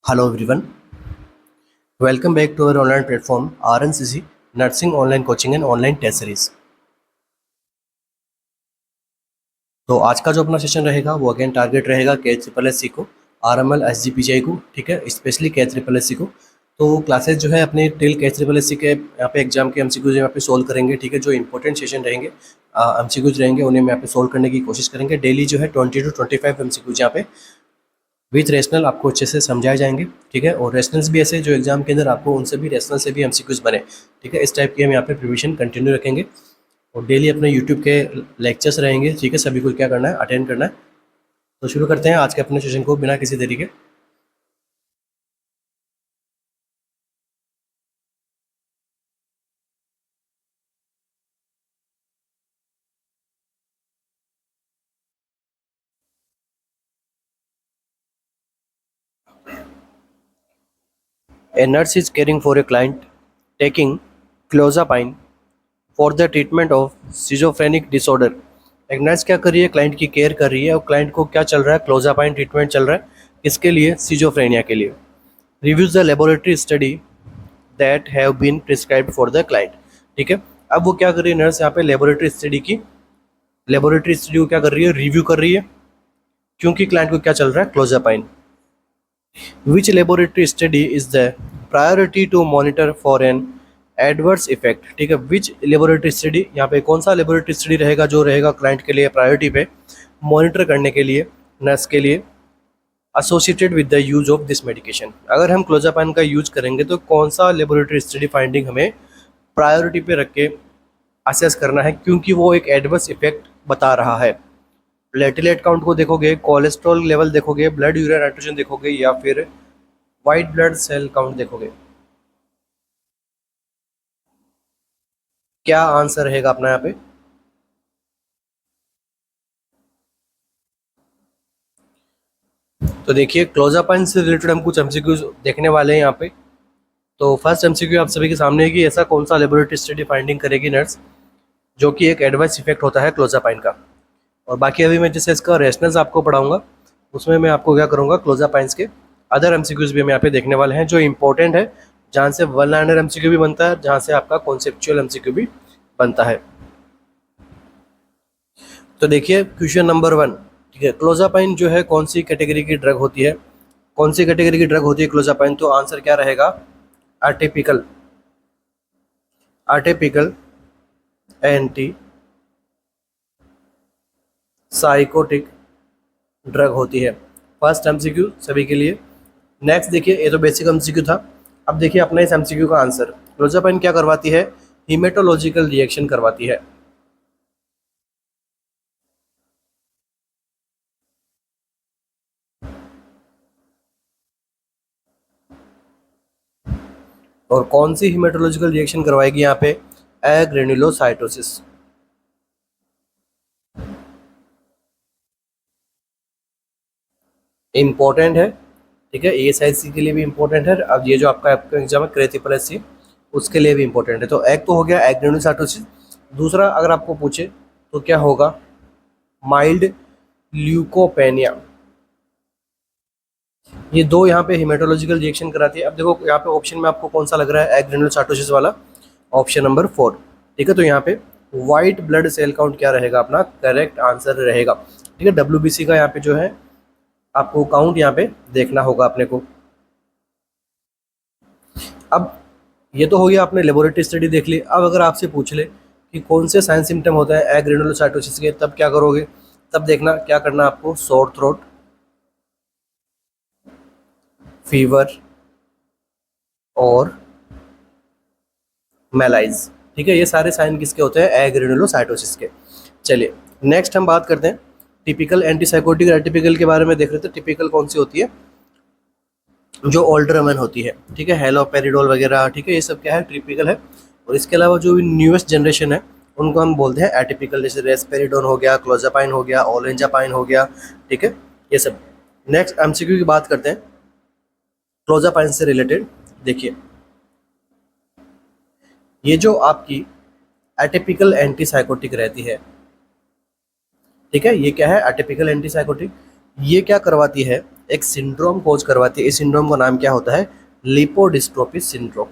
Hello everyone, welcome back to our online platform RNCC Nursing Online Coaching and Online Test Series। तो आज का जो अपना session रहेगा वो अगेन टारगेट रहेगा के ट्रिपल एस सी को, RML SGPGI को, ठीक है, स्पेशली के ट्रिपल एस सी को। तो क्लासेस जो है अपने टिल के ट्रिपल एस सी के यहाँ पे एग्जाम के MCQs यहाँ पे सोल्व करेंगे, ठीक है। जो इंपॉर्टेंट सेशन रहेंगे MCQs रहेंगे उन्हें मैं यहाँ पे सोल्व करने की कोशिश करेंगे। डेली जो है 20 to 25 MCQs यहाँ पे विथ रेशनल आपको अच्छे से समझाए जाएंगे, ठीक है। और रेशनल्स भी ऐसे जो एग्जाम के अंदर आपको उनसे भी रेशनल से भी MCQs बने, ठीक है। इस टाइप की हम यहाँ पे प्रिपरेशन कंटिन्यू रखेंगे और डेली अपने यूट्यूब के लेक्चर्स रहेंगे, ठीक है। सभी को क्या करना है, अटेंड करना है। तो शुरू करते हैं आज के अपने सेशन को बिना किसी देरी के। A nurse is caring for a client taking clozapine for the treatment of schizophrenic disorder। एक नर्स क्या कर रही है, क्लाइंट की केयर कर रही है और क्लाइंट को क्या चल रहा है, क्लोजापाइन ट्रीटमेंट चल रहा है। इसके लिए, सिजोफ्रेनिया के लिए। Reviews the laboratory study that have been prescribed for the client, ठीक है। अब वो क्या कर रही है नर्स, यहाँ पे लेबोरेटरी स्टडी को क्या कर रही है, रिव्यू कर रही है, क्योंकि क्लाइंट को क्या चल रहा है, clozapine. Which laboratory study is the priority to monitor for an adverse effect, ठीक है। विच लेबोरेटरी स्टडी, यहाँ पे कौन सा लेबोरेटरी स्टडी रहेगा जो रहेगा क्लाइंट के लिए प्रायोरिटी पे मॉनिटर करने के लिए नर्स के लिए, associated with the use of this medication. अगर हम क्लोजापाइन का यूज करेंगे तो कौन सा लेबोरेटरी स्टडी फाइंडिंग हमें प्रायोरिटी पे रख के असेस करना है, क्योंकि वो एक एडवर्स इफेक्ट बता रहा है। प्लेटलेट काउंट को देखोगे, कोलेस्ट्रॉल लेवल देखोगे, ब्लड यूरिया नाइट्रोजन देखोगे, या फिर वाइट ब्लड सेल काउंट देखोगे। क्या आंसर रहेगा अपना यहाँ पे? तो देखिए, क्लोजापाइन से रिलेटेड हम कुछ MCQs देखने वाले हैं यहाँ पे। तो फर्स्ट MCQ आप सभी के सामने है कि ऐसा कौन सा लेबोरेटरी स्टडी फाइंडिंग करेगी नर्स जो कि एक एडवर्स इफेक्ट होता है क्लोजापाइन का। और बाकी अभी मैं जैसे इसका रेशनल्स आपको पढ़ाऊंगा उसमें मैं आपको क्या करूँगा, क्लोजापाइंस के अदर MCQs भी हम यहाँ पे देखने वाले हैं जो इंपॉर्टेंट है, जहाँ से वन लाइनर MCQ भी बनता है, जहाँ से आपका कॉन्सेप्चुअल MCQ भी बनता है। तो देखिए क्वेश्चन नंबर 1, ठीक है। क्लोजापाइन जो है कौन सी कैटेगरी की ड्रग होती है, कौन सी कैटेगरी की ड्रग होती है क्लोजापाइन? तो आंसर क्या रहेगा, आर्टिपिकल एंटी साइकोटिक ड्रग होती है। फर्स्ट MCQ सभी के लिए। नेक्स्ट देखिए, ये तो बेसिक MCQ था। अब देखिए अपना इस MCQ का आंसर, क्लोजापाइन क्या करवाती है, हीमेटोलॉजिकल रिएक्शन करवाती है। और कौन सी हीमेटोलॉजिकल रिएक्शन करवाएगी यहाँ पे, एग्रेनुलोसाइटोसिस। इम्पोर्टेंट है, ठीक है। ASIC के लिए भी इम्पोर्टेंट है। अब ये जो आपका एग्जाम है क्रेथिपलसी, उसके लिए भी इम्पोर्टेंट है। तो एक तो हो गया एग्रेनुलोसाइटोसिस। दूसरा अगर आपको पूछे तो क्या होगा, माइल्ड ल्यूकोपेनिया। ये दो यहाँ पे हिमेटोलॉजिकल रिएक्शन कराती है। अब देखो यहाँ पे ऑप्शन में आपको कौन सा लग रहा है, एग्रेनुलोसाइटोसिस वाला, ऑप्शन नंबर 4, ठीक है। तो यहाँ पे व्हाइट ब्लड सेल काउंट क्या रहेगा अपना करेक्ट आंसर रहेगा, ठीक है। WBC का यहाँ पे जो है आपको काउंट यहाँ पे देखना होगा अपने को। अब ये तो हो गया, आपने लेबोरेटरी स्टडी देख ली। अब अगर आपसे पूछ ले कि कौन से साइन सिम्टम होता है एग्रेनुलोसाइटोसिस के, तब क्या करोगे? तब देखना क्या करना आपको, सोर थ्रोट, फीवर और मेलाइज, ठीक है। ये सारे साइन किसके होते हैं, एग्रेनुलोसाइटोसिस के। चलिए नेक्स्ट हम बात करते हैं टिपिकल एंटीसाइकोटिक और एटिपिकल के बारे में देख रहे थे। टिपिकल कौन सी होती है, जो ओल्डर वुमेन होती है, ठीक है, हेलोपेरिडोल वगैरह, ठीक है, ये सब क्या है, टिपिकल है। और इसके अलावा जो भी न्यूएस्ट जनरेशन है उनको हम बोलते हैं एटिपिकल, जैसे रेस्पेरिडोन हो गया, क्लोजापाइन हो गया, ओलेंजापाइन हो गया, ठीक है, ये सब। नेक्स्ट MCQ की बात करते हैं क्लोजापाइन से रिलेटेड। देखिए ये जो आपकी एटिपिकल एंटीसाइकोटिक रहती है, ठीक है, ये क्या है, एटिपिकल एंटीसाइकोटिक। ये क्या करवाती है, एक सिंड्रोम कोज करवाती है। इस सिंड्रोम का नाम क्या होता है? Lipodystrophy syndrome.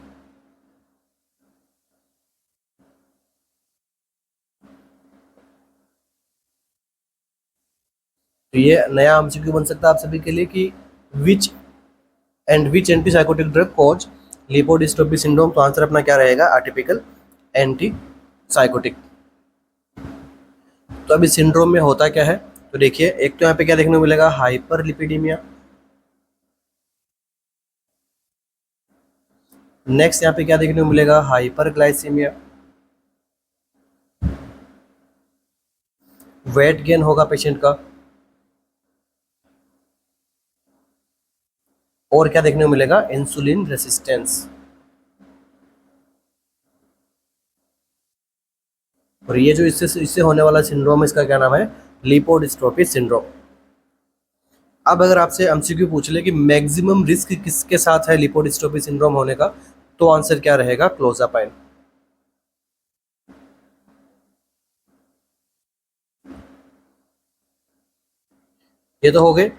तो ये नया एमसीक्यू बन सकता है आप सभी के लिए कि which antipsychotic drug cause lipodystrophy syndrome. तो आंसर अपना क्या रहेगा? Atypical anti psychotic. तो अब इस सिंड्रोम में होता क्या है? तो देखिए, एक तो यहाँ पे क्या देखने को मिलेगा? हाइपरलिपिडीमिया। नेक्स्ट यहाँ पे क्या देखने को मिलेगा? हाइपरग्लाइसीमिया। वेट गेन होगा पेशेंट का। और क्या देखने को मिलेगा? Insulin resistance. और ये जो इससे इससे होने वाला सिंड्रोम है, इसका क्या नाम है? Lipodystrophy syndrome. अब अगर आपसे एमसीक्यू पूछ ले कि मैक्सिमम रिस्क किसके साथ है लिपोडिस्ट्रोफी सिंड्रोम होने का, तो आंसर क्या रहेगा? क्लोजापाइन। ये तो हो गए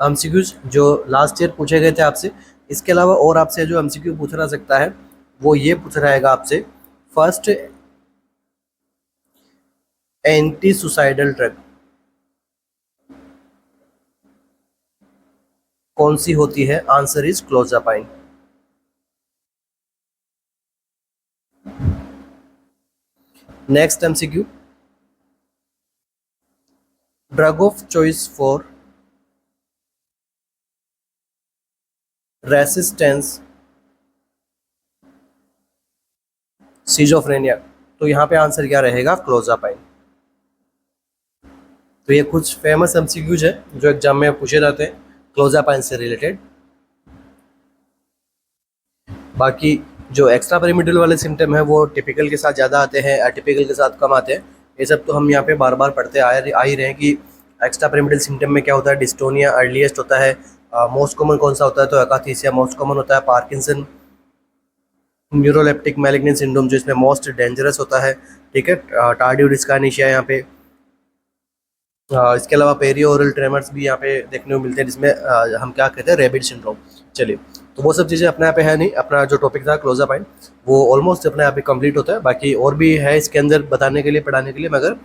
एमसीक्यूज जो लास्ट ईयर पूछे गए थे आपसे। इसके अलावा और आपसे जो एमसीक्यू पूछा जा सकता है वो ये पूछ रहेगा आपसे, फर्स्ट एंटी सुसाइडल ड्रग कौन सी होती है? Answer is clozapine. Next MCQ, drug of choice for resistance schizophrenia. तो यहाँ पे आंसर क्या रहेगा? क्लोजापाइन। तो ये कुछ फेमस एमसीक्यूज है जो एग्जाम में पूछे जाते हैं क्लोजापाइन से रिलेटेड। बाकी जो एक्स्ट्रा पिरामिडल वाले सिम्टम है वो टिपिकल के साथ ज़्यादा आते हैं, एटिपिकल के साथ कम आते हैं। ये सब तो हम यहाँ पे बार बार पढ़ते आ ही रहे हैं कि एक्स्ट्रा पिरामिडल सिम्टम में क्या होता है? डिस्टोनिया अर्लीस्ट होता है। मोस्ट कॉमन कौन सा होता है? तो अकाथीसिया मोस्ट कॉमन होता है। पार्किंसन न्यूरोलेप्टिक मैलिग्नेंट सिंड्रोम जो इसमें मोस्ट डेंजरस होता है, ठीक है। टार्डियो डिस्काइनेशिया यहाँ पे। इसके अलावा पेरियो ओरल ट्रेमर्स भी यहाँ पे देखने को मिलते हैं, जिसमें हम क्या कहते हैं? Rabbit syndrome. चलिए, तो वो सब चीज़ें अपने यहाँ पे है नहीं। अपना जो टॉपिक था क्लोजापाइन वो ऑलमोस्ट अपने यहाँ पे कंप्लीट होता है। बाकी और भी है इसके अंदर बताने के लिए, पढ़ाने के लिए, मगर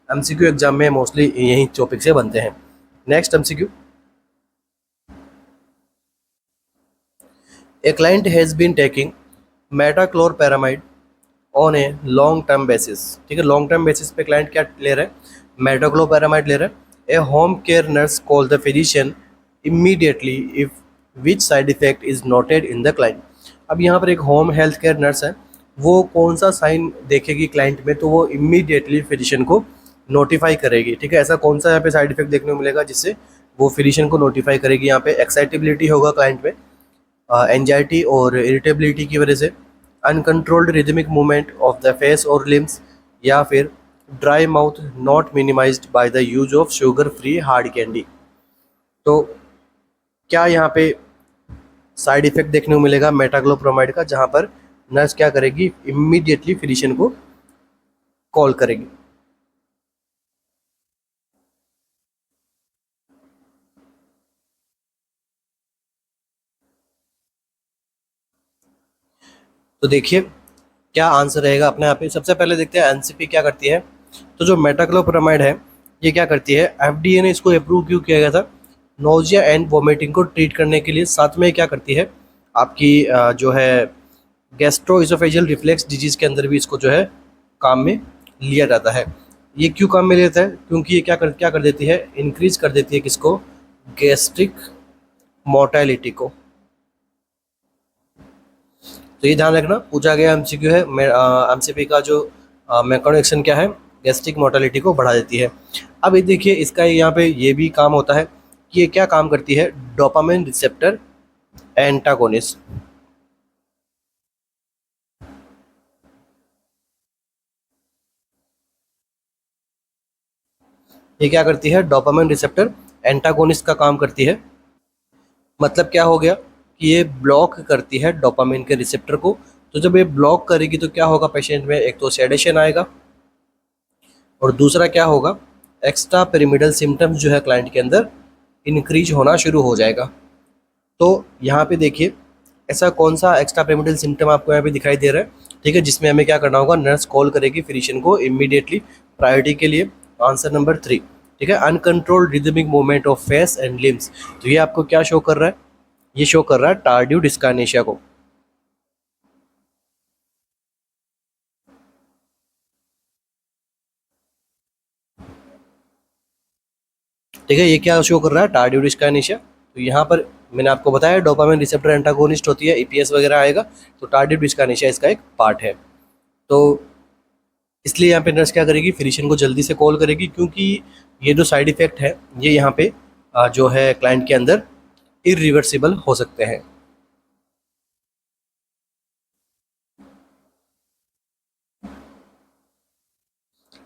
एमसीक्यू एग्जाम में मोस्टली यही टॉपिक से बनते हैं। Next MCQ, a client has been taking metoclopramide on a long term basis. ठीक है, लॉन्ग टर्म बेसिस पे क्लाइंट क्या ले रहा है? मेटाक्लोरपेरामाइड ले रहा है। A home care nurse call the physician immediately if which side effect is noted in the client. अब यहाँ पर एक होम हेल्थ केयर नर्स है, वो कौन सा साइन देखेगी क्लाइंट में, तो वो इमीडिएटली फिजिशियन को नोटिफाई करेगी। ठीक है, ऐसा कौन सा यहाँ पे साइड इफेक्ट देखने को मिलेगा जिससे वो फिजिशियन को नोटिफाई करेगी? यहाँ पे एक्साइटेबिलिटी होगा क्लाइंट में, एंजाइटी और इरिटेबिलिटी की वजह से, uncontrolled rhythmic movement of the face और लिम्स, या फिर dry mouth not minimised by the use of sugar free hard candy. तो क्या यहाँ पे साइड इफेक्ट देखने को मिलेगा मेटाक्लोप्रोमाइड का, जहाँ पर नर्स क्या करेगी? इमीडिएटली फिजिशियन को कॉल करेगी। तो देखिए क्या आंसर रहेगा अपने आप पे। सबसे पहले देखते हैं एनसीपी क्या करती है। तो जो मेटाक्लोप्रोमाइड है ये क्या करती है? एफडीए ने इसको अप्रूव क्यों किया गया था? नोजिया एंड वोमिटिंग को ट्रीट करने के लिए। साथ में क्या करती है? आपकी जो है गैस्ट्रोइसोफेजियल रिफ्लेक्स डिजीज के अंदर भी इसको जो है काम में लिया जाता है। ये क्यों काम में लिया जाता है? क्योंकि ये क्या कर देती है? इंक्रीज कर देती है किसको? गैस्ट्रिक मोर्टेलिटी को। तो ये ध्यान रखना, पूछा गया एमसीक्यू है। एमसीपी का जो मैक्रोएक्शन क्या है? गैस्ट्रिक मोर्टेलिटी को बढ़ा देती है। अब ये देखिए इसका यहाँ पे ये भी काम होता है कि ये क्या काम करती है? Dopamine receptor antagonist. ये क्या करती है? डोपामिन रिसेप्टर एंटागोनिस्ट का काम करती है। मतलब क्या हो गया कि ये ब्लॉक करती है डोपामिन के रिसेप्टर को। तो जब ये ब्लॉक करेगी तो क्या होगा पेशेंट में? एक तो सेडेशन आएगा, और दूसरा क्या होगा? एक्स्ट्रा पिरामिडल सिम्टम्स जो है क्लाइंट के अंदर इंक्रीज होना शुरू हो जाएगा। तो यहाँ पे देखिए ऐसा कौन सा एक्स्ट्रा पेरिमेटल सिम्टम आपको यहाँ पे दिखाई दे रहा है, ठीक है, जिसमें हमें क्या करना होगा, नर्स कॉल करेगी फिजिशियन को इमीडिएटली प्रायोरिटी के लिए। आंसर नंबर 3, ठीक है, uncontrolled rhythmic movement of face and limbs. तो ये आपको क्या शो कर रहा है, ये शो कर रहा है टार्डिव डिस्काइनेशिया को। ठीक है, ये क्या शो कर रहा है, टार्डिव डिस्काइनेशिया। तो यहाँ पर मैंने आपको बताया डोपामिन रिसेप्टर एंटागोनिस्ट होती है, ईपीएस वगैरह आएगा, तो टार्डिव डिस्काइनेशिया इसका एक पार्ट है। तो इसलिए यहाँ पे नर्स क्या करेगी, फिजिशियन को जल्दी से कॉल करेगी, क्योंकि ये जो साइड इफेक्ट है ये यहाँ पे जो है क्लाइंट के अंदर इरिवर्सिबल हो सकते हैं।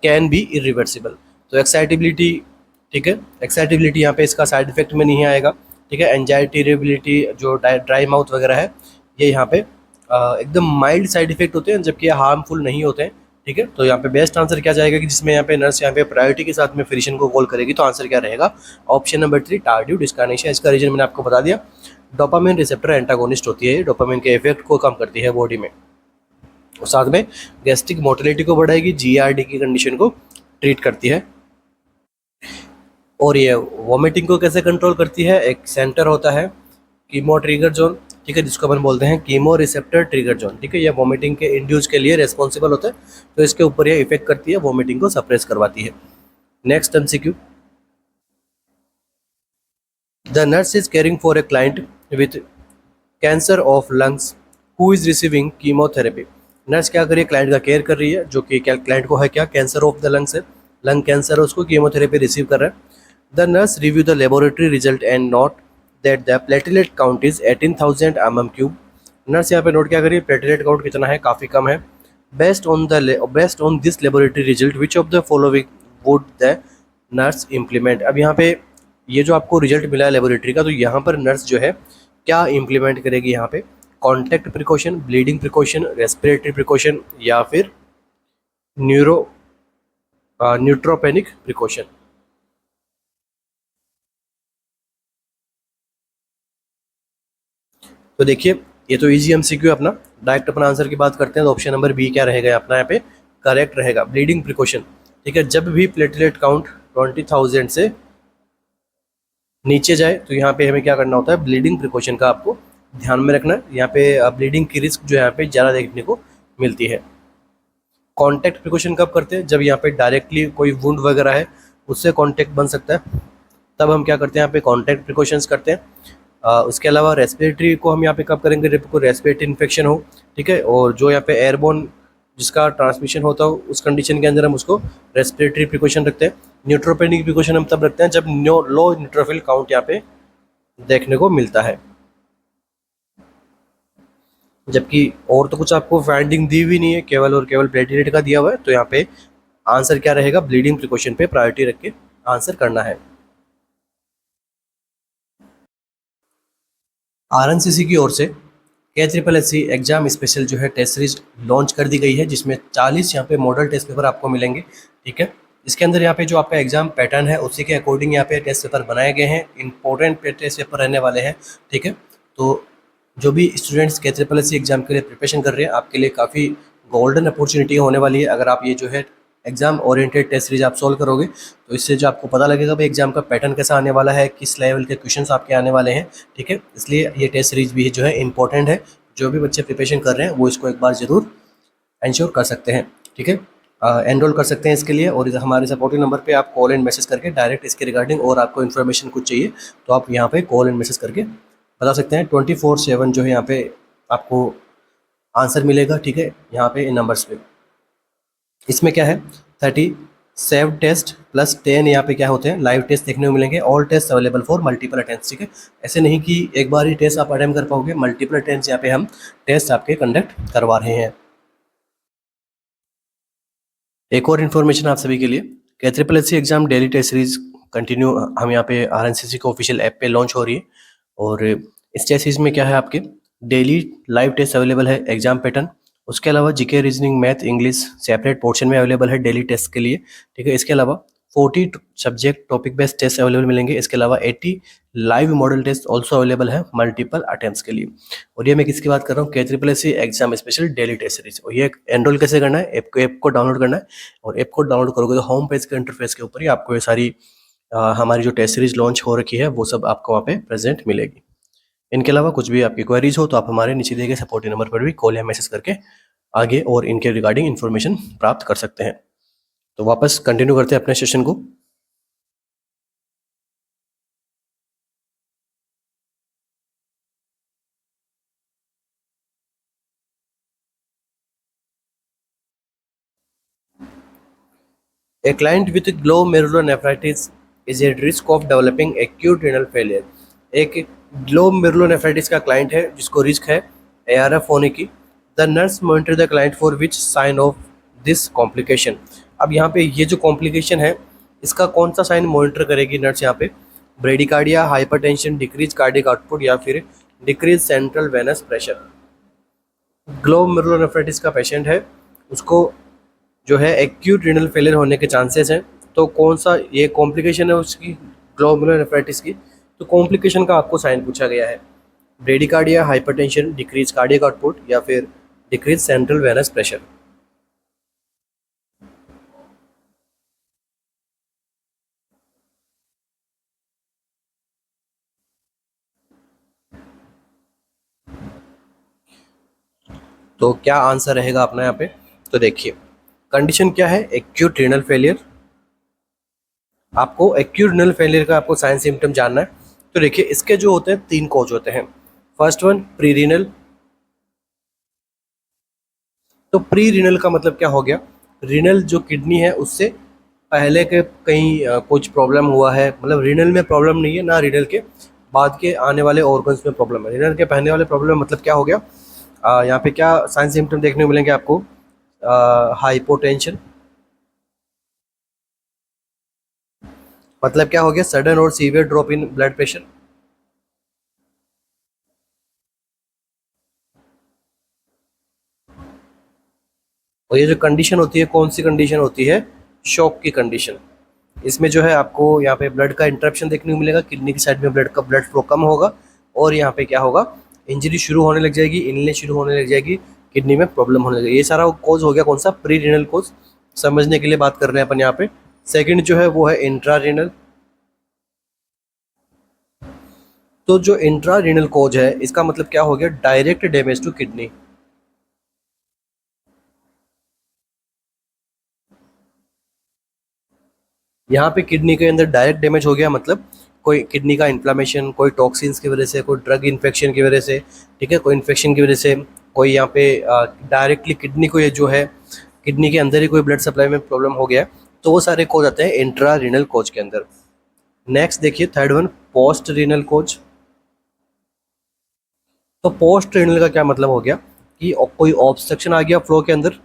Can be irreversible. तो एक्साइटेबिलिटी, ठीक है, एक्साइटेबिलिटी यहाँ पे इसका साइड इफेक्ट में नहीं आएगा। ठीक है, एंजाइटी, इरिटेबिलिटी, जो ड्राई माउथ वगैरह है, ये यहाँ पे एकदम माइल्ड साइड इफेक्ट होते हैं, जबकि ये हार्मफुल नहीं होते हैं। ठीक है, तो यहाँ पे बेस्ट आंसर क्या जाएगा कि जिसमें यहाँ पे नर्स यहाँ पे प्रायोरिटी के साथ में फिजिशियन को कॉल करेगी, तो आंसर क्या रहेगा, ऑप्शन नंबर 3, टार्डिव डिस्काइनेशिया। इसका रीजन मैंने आपको बता दिया, डोपामिन रिसेप्टर एंटागोनिस्ट होती है, डोपामिन के इफेक्ट को कम करती है बॉडी में, और साथ में गैस्ट्रिक मोटिलिटी को बढ़ाएगी, जीआरडी की कंडीशन को ट्रीट करती है, और ये वॉमिटिंग को कैसे कंट्रोल करती है। एक सेंटर होता है कीमो ट्रिगर जोन, ठीक है, जिसको अपन बोलते हैं कीमो रिसेप्टर ट्रिगर जोन। ठीक है, ये वॉमिटिंग के इंड्यूस के लिए रेस्पॉन्सिबल होता है, तो इसके ऊपर ये इफेक्ट करती है, वॉमिटिंग को सप्रेस करवाती है। Next MCQ, the nurse is caring for a client with cancer of lungs who is receiving chemotherapy. Nurse क्या करिए, क्लाइंट का केयर कर रही है, जो कि क्या क्लाइंट को है, क्या कैंसर ऑफ द लंग्स है, लंग कैंसर है, उसको कीमोथेरेपी रिसीव कर रहा है। The nurse review the laboratory result and note that the platelet count is 18,000 mm3। Nurse यहाँ पे नोट क्या करिए, प्लेटलेट काउंट कितना है, काफ़ी कम है। Based on this laboratory result which of the following would the nurse implement. अब यहाँ पे ये जो आपको रिजल्ट मिला है लेबोरेटरी का, तो यहाँ पर नर्स जो है क्या इम्प्लीमेंट करेगी, यहाँ पे contact precaution, bleeding precaution, respiratory precaution, या फिर न्यूट्रोपेनिक प्रिकॉशन। तो देखिए ये तो इजी एमसीक्यू है अपना, डायरेक्ट अपना आंसर की बात करते हैं, तो ऑप्शन नंबर बी क्या रहेगा अपना यहाँ पे करेक्ट रहेगा, ब्लीडिंग प्रिकॉशन। ठीक है, जब भी प्लेटलेट काउंट 20,000 से नीचे जाए, तो यहाँ पे हमें क्या करना होता है, ब्लीडिंग प्रिकॉशन का आपको ध्यान में रखना है। यहाँ पे ब्लीडिंग की रिस्क जो यहाँ पे ज़्यादा देखने को मिलती है। कॉन्टैक्ट प्रिकॉशन कब करते हैं, जब यहाँ पे डायरेक्टली कोई वुंड वगैरह है उससे कॉन्टैक्ट बन सकता है, तब हम क्या करते हैं, यहाँ पे कॉन्टैक्ट प्रिकॉशंस करते हैं। उसके अलावा रेस्पिरेटरी को हम यहाँ पे कब करेंगे, जब कोई रेस्पिरेटरी इन्फेक्शन हो, ठीक है, और जो यहाँ पे एयरबोर्न जिसका ट्रांसमिशन होता हो, उस कंडीशन के अंदर हम उसको रेस्पिरेटरी प्रिकॉशन रखते हैं। न्यूट्रोपेनिक प्रिकॉशन हम तब रखते हैं जब लो न्यूट्रोफिल काउंट यहाँ पे देखने को मिलता है, जबकि और तो कुछ आपको फाइंडिंग दी हुई नहीं है, केवल और केवल प्लेटलेट का दिया हुआ है। तो यहाँ पे आंसर क्या रहेगा, ब्लीडिंग प्रिकॉशन पे प्रायोरिटी रख के आंसर करना है। आरएनसीसी की ओर से KSSC एग्जाम स्पेशल जो है टेस्ट सीरीज लॉन्च कर दी गई है, जिसमें 40 यहाँ पे मॉडल टेस्ट पेपर आपको मिलेंगे। ठीक है, इसके अंदर यहाँ पे जो आपका एग्जाम पैटर्न है उसी के अकॉर्डिंग यहाँ पे टेस्ट पेपर बनाए गए हैं, इंपॉर्टेंट टेस्ट पेपर रहने वाले हैं। ठीक है, तो जो भी स्टूडेंट्स KSSC एग्जाम के लिए प्रिपरेशन कर रहे हैं, आपके लिए काफ़ी गोल्डन अपॉर्चुनिटी होने वाली है। अगर आप ये जो है एग्जाम ओरिएंटेड टेस्ट सीरीज आप सॉल्व करोगे, तो इससे जो आपको पता लगेगा भाई एग्जाम का पैटर्न कैसा आने वाला है, किस लेवल के क्वेश्चंस आपके आने वाले हैं। ठीक है, इसलिए ये टेस्ट सीरीज भी जो है इंपॉर्टेंट है। जो भी बच्चे प्रिपरेशन कर रहे हैं वो इसको एक बार ज़रूर इंश्योर कर सकते हैं। ठीक है, एनरोल कर सकते हैं इसके लिए, और हमारे सपोर्टिव नंबर पे आप कॉल एंड मैसेज करके डायरेक्ट इसके रिगार्डिंग, और आपको इन्फॉर्मेशन कुछ चाहिए तो आप यहाँ पे कॉल एंड मैसेज करके बता सकते हैं। 24/7 जो है यहाँ पे आपको आंसर मिलेगा। ठीक है, यहाँ पे इन नंबर्स पे इसमें क्या है, 30 सेव टेस्ट प्लस 10 यहाँ पे क्या होते हैं, लाइव टेस्ट देखने को मिलेंगे। All test available for multiple attempts. ठीक है, ऐसे नहीं कि एक बार ही टेस्ट आप अटेम्प्ट कर पाओगे, मल्टीपल अटेम्प्ट्स यहाँ पे हम टेस्ट आपके कंडक्ट करवा रहे हैं। एक और इन्फॉर्मेशन आप सभी के लिए, KSSC exam daily test series continue हम यहाँ पे RNCC को ऑफिशियल ऐप पे लॉन्च हो रही है, और इस टेस्ट सीरीज में क्या है, आपके डेली लाइव टेस्ट अवेलेबल है, एग्जाम पैटर्न, उसके अलावा GK, reasoning, math, English separate portion में अवेलेबल है डेली टेस्ट के लिए। ठीक है, इसके अलावा 40 subject topic based test available मिलेंगे। इसके अलावा 80 live model test also available है मल्टीपल अटेम्प्ट्स के लिए। और ये मैं किसकी बात कर रहा हूँ, KSSC exam special daily test series. और ये एनरोल कैसे करना है, ऐप को डाउनलोड करना है, और ऐप को डाउनलोड करोगे तो होम पेज के इंटरफेस के ऊपर ही आपको ये सारी हमारी जो टेस्ट सीरीज लॉन्च हो रखी है वो सब आपको वहाँ पे प्रेजेंट मिलेगी। इनके अलावा कुछ भी आपकी क्वेरीज हो तो आप हमारे नीचे दिए गए सपोर्टिव नंबर पर भी कॉल या मैसेज करके आगे और इनके रिगार्डिंग इन्फॉर्मेशन प्राप्त कर सकते हैं। तो वापस कंटिन्यू करते हैं अपने सेशन को। A client with glomerulonephritis is at risk of developing acute renal failure. एक ग्लोमेरुलोनेफ्राइटिस का क्लाइंट है जिसको रिस्क है ARF होने की। The nurse monitor the client for which sign of this complication. अब यहाँ पे ये जो कॉम्प्लिकेशन है इसका कौन सा साइन मॉनिटर करेगी नर्स यहाँ पे, bradycardia, hypertension, decrease cardiac output या फिर decrease central venous pressure. Glomerulonephritis का पेशेंट है, उसको जो है एक्यूट रीनल फेलियर होने के चांसेस हैं। तो कौन सा ये कॉम्प्लिकेशन है उसकी ग्लोमेरुलोनेफ्राइटिस की, तो कॉम्प्लिकेशन का आपको साइन पूछा गया है, bradycardia, hypertension, decrease cardiac output या फिर डिक्रीज सेंट्रल वेनस प्रेशर। तो क्या आंसर रहेगा अपना यहाँ पे, तो देखिए कंडीशन क्या है, एक्यूट रीनल फेलियर। आपको एक्यूट रीनल फेलियर का आपको साइन सिम्टम जानना है। तो देखिए इसके जो होते हैं 3 कॉज होते हैं। First one pre renal. तो प्री रीनल का मतलब क्या हो गया, रीनल जो किडनी है उससे पहले के कहीं कुछ प्रॉब्लम हुआ है, मतलब रीनल में प्रॉब्लम नहीं है ना, रीनल के बाद के आने वाले ऑर्गन्स में प्रॉब्लम है। रीनल के पहले वाले प्रॉब्लम मतलब क्या हो गया, यहाँ पे क्या साइन सिम्टम देखने को मिलेंगे आपको, हाइपोटेंशन, मतलब क्या हो गया, सडन और severe drop in blood pressure. और ये जो कंडीशन होती है कौन सी कंडीशन होती है, शॉक की कंडीशन। इसमें जो है आपको यहाँ पे ब्लड का इंटरप्शन देखने को मिलेगा, किडनी की साइड में ब्लड का ब्लड फ्लो कम होगा और यहाँ पे क्या होगा, इंजरी शुरू होने लग जाएगी, इनले शुरू होने लग जाएगी, किडनी में प्रॉब्लम होने लगेगी। ये सारा कोज हो गया कौन सा, प्री रीनल कोज। समझने के लिए बात कर रहे हैं अपन यहाँ पे। सेकंड जो है वो है इंट्रा रीनल। तो जो इंट्रा रीनल कोज है इसका मतलब क्या हो गया, डायरेक्ट डैमेज टू किडनी। यहाँ पे किडनी के अंदर डायरेक्ट डैमेज हो गया, मतलब कोई किडनी का इन्फ्लामेशन, कोई टॉक्सिन्स की वजह से, कोई ड्रग इन्फेक्शन की वजह से, ठीक है, कोई इन्फेक्शन की वजह से, कोई यहाँ पे डायरेक्टली किडनी को ये जो है किडनी के अंदर ही कोई ब्लड सप्लाई में प्रॉब्लम हो गया, तो वो सारे कोज आते हैं इंट्रा रीनल कोज के अंदर। नेक्स्ट देखिए थर्ड वन, पोस्ट रीनल कोज। तो पोस्ट रीनल का क्या मतलब हो गया कि कोई ऑब्स्ट्रक्शन आ गया फ्लो के अंदर,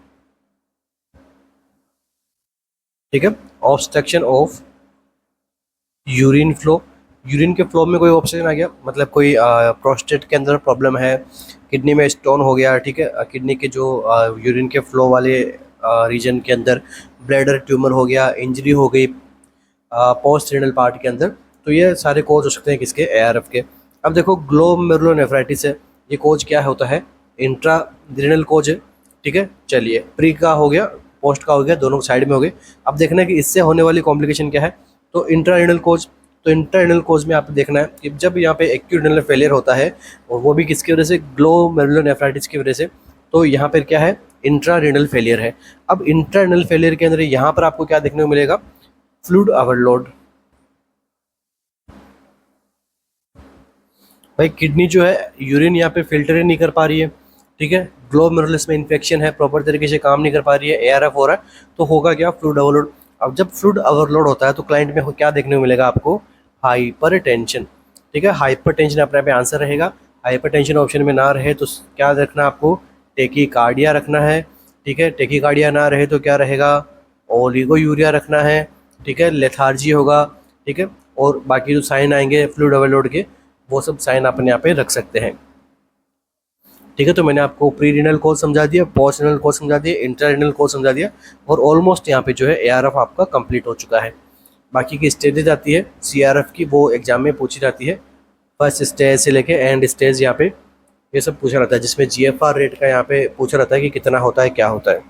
ठीक है, obstruction of urine flow, urine के फ्लो में कोई ऑब्स्ट्रक्शन आ गया, मतलब कोई प्रोस्टेट के अंदर प्रॉब्लम है, किडनी में स्टोन हो गया, ठीक है, किडनी के जो यूरिन के फ्लो वाले रीजन के अंदर ब्लैडर ट्यूमर हो गया, इंजरी हो गई पोस्ट रीनल पार्ट के अंदर, तो ये सारे कोज हो सकते हैं किसके, ARF के। अब देखो ग्लोमेरुलोनेफ्राइटिस है, ये कोज क्या होता है, इंट्रा रीनल कोज है, ठीक है। चलिए प्री का हो गया, पोस्ट का हो गया, दोनों साइड में हो गए। अब देखना है कि इससे होने वाली कॉम्प्लिकेशन क्या है, तो इंट्रा रीनल कोज। तो इंट्रा रीनल कोज में आपको देखना है कि जब यहाँ पे एक्यूट रीनल फेलियर होता है और वो भी किसकी वजह से, ग्लोमेरुलोनेफ्राइटिस की वजह से, तो यहाँ पर क्या है, इंट्रा रीनल फेलियर है। अब इंट्रा रीनल फेलियर के अंदर यहाँ पर आपको क्या देखने को मिलेगा, फ्लूइड ओवरलोड। भाई किडनी जो है यूरिन यहाँ पे फिल्टर ही नहीं कर पा रही है, ठीक है, ग्लोमेरुलस में इन्फेक्शन है, प्रॉपर तरीके से काम नहीं कर पा रही है, ARF हो रहा है, तो होगा क्या, फ्लूइड ओवरलोड। अब जब फ्लूइड ओवरलोड होता है तो क्लाइंट में क्या देखने को मिलेगा आपको, हाइपरटेंशन, ठीक है, हाइपरटेंशन अपने पे आंसर रहेगा। हाइपरटेंशन ऑप्शन में ना रहे तो क्या रखना आपको, टेकीकार्डिया रखना है, ठीक है, टेकीकार्डिया ना रहे तो क्या रहेगा, ओलिगोयूरिया रखना है, ठीक है, लेथार्जी होगा, ठीक है, और बाकी जो साइन आएंगे फ्लूइड ओवरलोड के वो सब साइन अपने यहाँ पे रख सकते हैं, ठीक है। तो मैंने आपको प्री रीनल कोज समझा दिया, पोस्ट रीनल कोज समझा दिया, इंट्रा रीनल कोज समझा दिया और ऑलमोस्ट यहाँ पे जो है ARF आपका कंप्लीट हो चुका है। बाकी की स्टेजेज आती है CRF की, वो एग्जाम में पूछी जाती है। फर्स्ट स्टेज से लेके एंड स्टेज यहाँ पे ये सब पूछा रहता है, जिसमें GFR रेट का यहाँ पे पूछा रहता है कि कितना होता है, क्या होता है।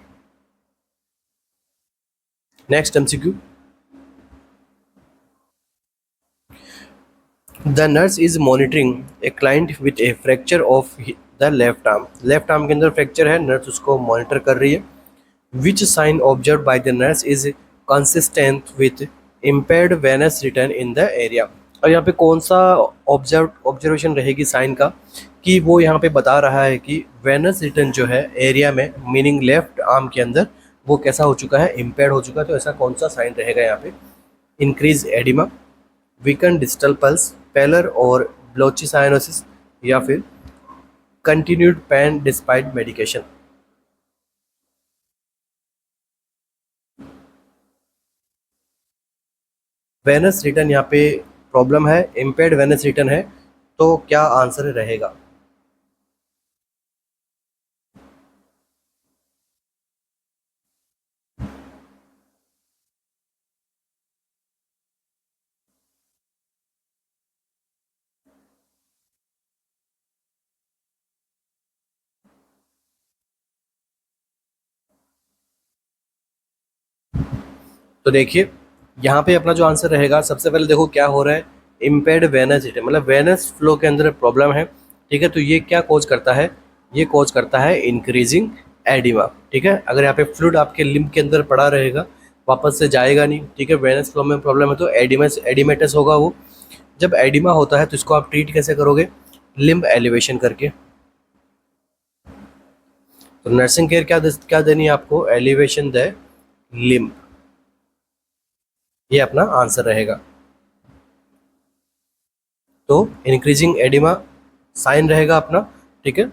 Next MCQ, the nurse is monitoring a client with A fracture of the left arm. Left arm के अंदर फ्रैक्चर है, नर्स उसको मॉनिटर कर रही है। Which sign observe by the nurse is consistent with impaired venous return in the area. और यहाँ पे कौन सा ऑब्जर्वेशन रहेगी साइन का, कि वो यहाँ पे बता रहा है कि वेनस रिटर्न जो है एरिया में, मीनिंग लेफ्ट आर्म के अंदर, वो कैसा हो चुका है, इम्पेयर्ड हो चुका है। तो ऐसा कौन सा साइन रहेगा यहाँ पे? Increase oedema, weaken digital pulse, pallor और ब्लोची साइनोसिस, या फिर continued pain despite medication. Venous return यहाँ पे प्रॉब्लम है, इम्पेयर्ड वेनस रिटर्न है, तो क्या आंसर रहेगा? तो देखिए यहाँ पे अपना जो आंसर रहेगा, सबसे पहले देखो क्या हो रहा है, इम्पेयर्ड वेनस रिटर्न मतलब वेनस फ्लो के अंदर प्रॉब्लम है। ठीक है, तो ये क्या कोज करता है? ये कोज करता है इंक्रीजिंग एडिमा। ठीक है, अगर यहाँ पे फ्लूइड आपके लिम्ब के अंदर पड़ा रहेगा, वापस से जाएगा नहीं। ठीक है, वेनस फ्लो में प्रॉब्लम है तो एडिमस एडिमेटस होगा वो। जब एडिमा होता है तो इसको आप ट्रीट कैसे करोगे? लिम्ब एलिवेशन करके। तो नर्सिंग केयर क्या देनी है आपको? एलिवेशन द लिम्ब, ये अपना आंसर रहेगा। तो इंक्रीजिंग एडिमा साइन रहेगा अपना। ठीक है,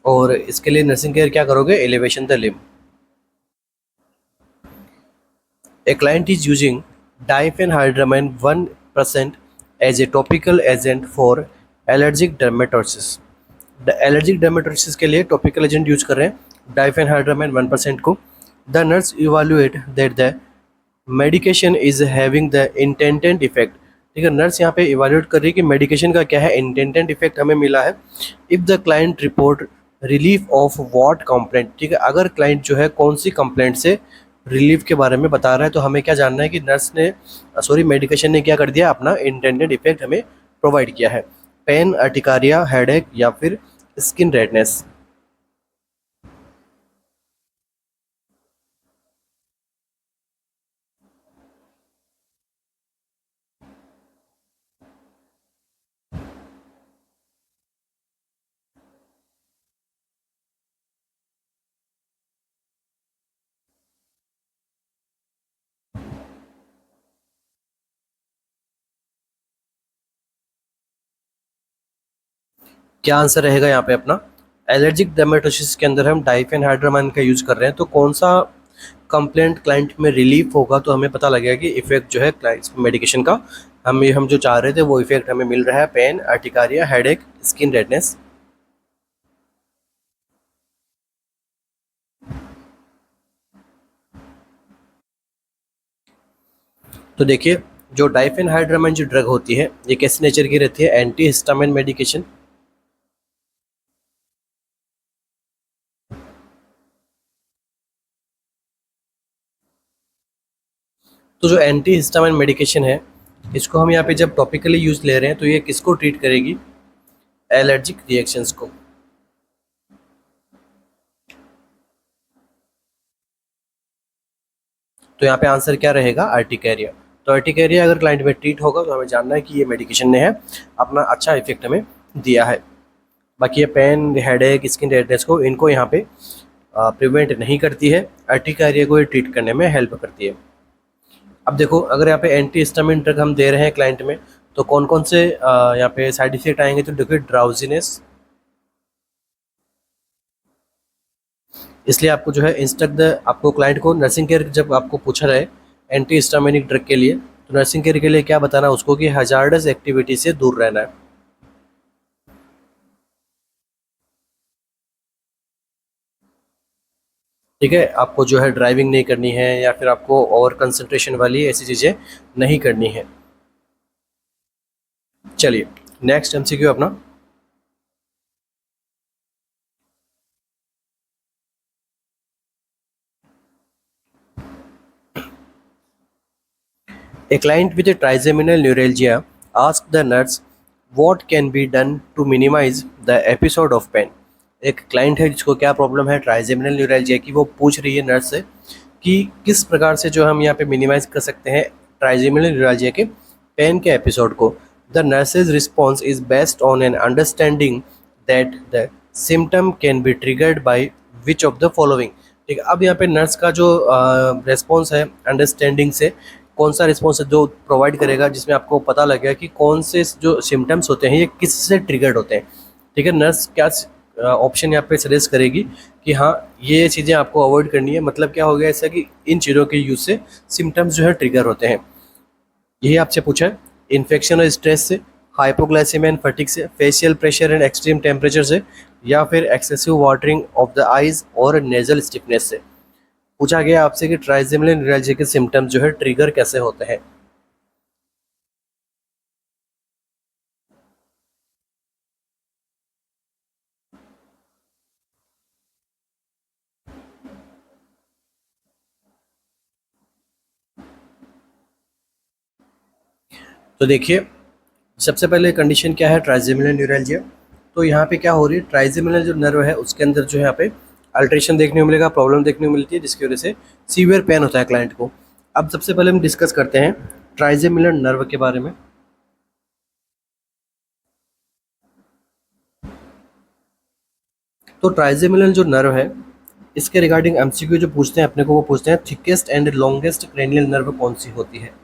और इसके लिए नर्सिंग केयर क्या करोगे? Elevation the limb. A client is using diphenhydramine 1% as a topical agent for allergic dermatosis. Allergic dermatosis के लिए टॉपिकल एजेंट यूज कर रहे हैं डाइफेनहाइड्रामाइन 1% को। The nurse evaluate that the medication is having the intended effect. ठीक है, nurse यहाँ पे इवेल्युएट कर रही है कि मेडिकेशन का क्या है, इंटेंटेड इफेक्ट हमें मिला है। If the client report relief of what complaint. ठीक है, अगर क्लाइंट जो है कौन सी कंप्लेंट से रिलीफ के बारे में बता रहा है, तो हमें क्या जानना है कि नर्स ने मेडिकेशन ने क्या कर दिया, अपना इंटेंडेड इफेक्ट हमें प्रोवाइड किया है। पेन, अर्टिकारिया, हेडेक, या फिर स्किन रेडनेस। क्या आंसर रहेगा यहाँ पे अपना? एलर्जिक डर्मेटोसिस के अंदर हम डाइफेनहाइड्रामाइन का यूज कर रहे हैं, तो कौन सा कंप्लेंट क्लाइंट में रिलीफ होगा, तो हमें पता लगेगा कि इफेक्ट जो है क्लाइंट मेडिकेशन का, हम जो चाह रहे थे वो इफेक्ट हमें मिल रहा है। Pain, urticaria, headache, skin redness. तो देखिए, जो डाइफेनहाइड्रामाइन जो ड्रग होती है, ये किस नेचर की रहती है? Anti histamine medication. तो जो एंटी हिस्टामिन मेडिकेशन है, इसको हम यहाँ पे जब टॉपिकली यूज ले रहे हैं, तो ये किसको ट्रीट करेगी? एलर्जिक रिएक्शंस को। तो यहाँ पे आंसर क्या रहेगा? अर्टिकेरिया। तो अर्टिकेरिया अगर क्लाइंट में ट्रीट होगा, तो हमें जानना है कि ये मेडिकेशन ने है अपना अच्छा इफेक्ट हमें दिया है। बाकी ये पेन, हेडेक, स्किन रेडनेस को, इनको यहाँ पे प्रिवेंट नहीं करती है, अर्टिकेरिया को ये ट्रीट करने में हेल्प करती है। अब देखो, अगर यहाँ पे एंटी हिस्टामिन ड्रग हम दे रहे हैं क्लाइंट में, तो कौन कौन से यहाँ पे साइड इफेक्ट आएंगे? तो देखो, ड्राउजीनेस, इसलिए आपको जो है इंस्ट्रक्ट द, आपको क्लाइंट को नर्सिंग केयर जब आपको पूछा जाए एंटी हिस्टामिनिक ड्रग के लिए, तो नर्सिंग केयर के लिए क्या बताना उसको कि हजार्डस एक्टिविटी से दूर रहना है। ठीक है, आपको जो है ड्राइविंग नहीं करनी है या फिर आपको ओवर कंसंट्रेशन वाली ऐसी चीज़ें नहीं करनी है। चलिए नेक्स्ट एमसीक्यू अपना। A client with a trigeminal neuralgia asked the nurse what can be done to minimize the episode of pain। एक क्लाइंट है जिसको क्या प्रॉब्लम है ट्राइजेमिनल न्यूरैल्जिया की, वो पूछ रही है नर्स से कि किस प्रकार से जो हम यहाँ पे मिनिमाइज कर सकते हैं ट्राइजेमिनल न्यूरैल्जिया के पेन के एपिसोड को। The nurses response is based on an understanding that the symptom can be triggered by which of the following. ठीक है, अब यहाँ पे नर्स का जो रेस्पॉन्स है अंडरस्टैंडिंग से, कौन सा रिस्पॉन्स है जो प्रोवाइड करेगा जिसमें आपको पता लगेगा कि कौन से जो सिम्टम्स होते हैं ये किस से ट्रिगर्ड होते हैं। ठीक है, नर्स क्या ऑप्शन यहाँ पे सजेस्ट करेगी कि हाँ ये चीज़ें आपको अवॉइड करनी है। मतलब क्या हो गया ऐसा कि इन चीज़ों के यूज़ से सिम्टम्स जो है ट्रिगर होते हैं। यही आपसे पूछा है, इन्फेक्शन और स्ट्रेस से, हाइपोग्लाइसेमिया एंड फटीग से, facial pressure and extreme temperature से, या फिर excessive watering of the eyes और नेजल स्टिफनेस से। पूछा गया आपसे कि ट्राइजेमिनल न्यूरैल्जिया के सिम्टम्स जो है ट्रिगर कैसे होते हैं। तो देखिए, सबसे पहले कंडीशन क्या है ट्राइजेमिनल न्यूरैल्जिया। तो यहाँ पे क्या हो रही है, ट्राइजेमिनल जो नर्व है उसके अंदर जो है यहाँ पे अल्ट्रेशन देखने को मिलेगा, प्रॉब्लम देखने को मिलती है जिसकी वजह से सीवियर पेन होता है क्लाइंट को। अब सबसे पहले हम डिस्कस करते हैं ट्राइजेमिनल नर्व के बारे में। तो ट्राइजेमिनल जो नर्व है इसके रिगार्डिंग एमसीक्यू जो पूछते हैं अपने को, वो पूछते हैं thickest and longest cranial nerve कौन सी होती है।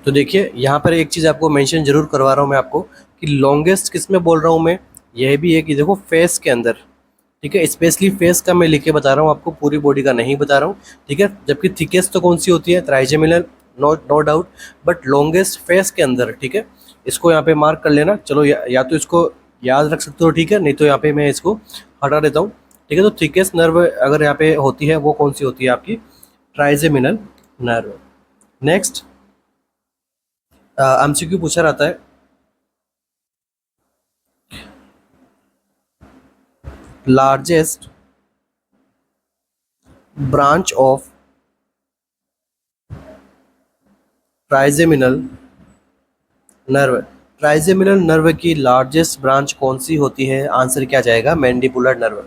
तो देखिए यहाँ पर एक चीज़ आपको मेंशन जरूर करवा रहा हूँ मैं आपको कि लॉन्गेस्ट किस में बोल रहा हूँ मैं, यह भी है कि देखो फेस के अंदर। ठीक है, स्पेशली फेस का मैं लिख के बता रहा हूँ आपको, पूरी बॉडी का नहीं बता रहा हूँ। ठीक है, जबकि थिकेस्ट तो कौन सी होती है trigeminal, no doubt, but longest face के अंदर। ठीक है, इसको यहाँ पे मार्क कर लेना। चलो या तो इसको याद रख सकते हो, ठीक है, नहीं तो यहाँ पे मैं इसको हटा देता हूँ। ठीक है, तो थिकेस्ट नर्व अगर यहाँ पे होती है वो कौन सी होती है आपकी ट्राइजेमिनल नर्व। नेक्स्ट एमसीक्यू पूछा रहता है, largest branch of trigeminal nerve. Trigeminal nerve की लार्जेस्ट ब्रांच कौन सी होती है, आंसर क्या जाएगा मैंडिबुलर नर्व।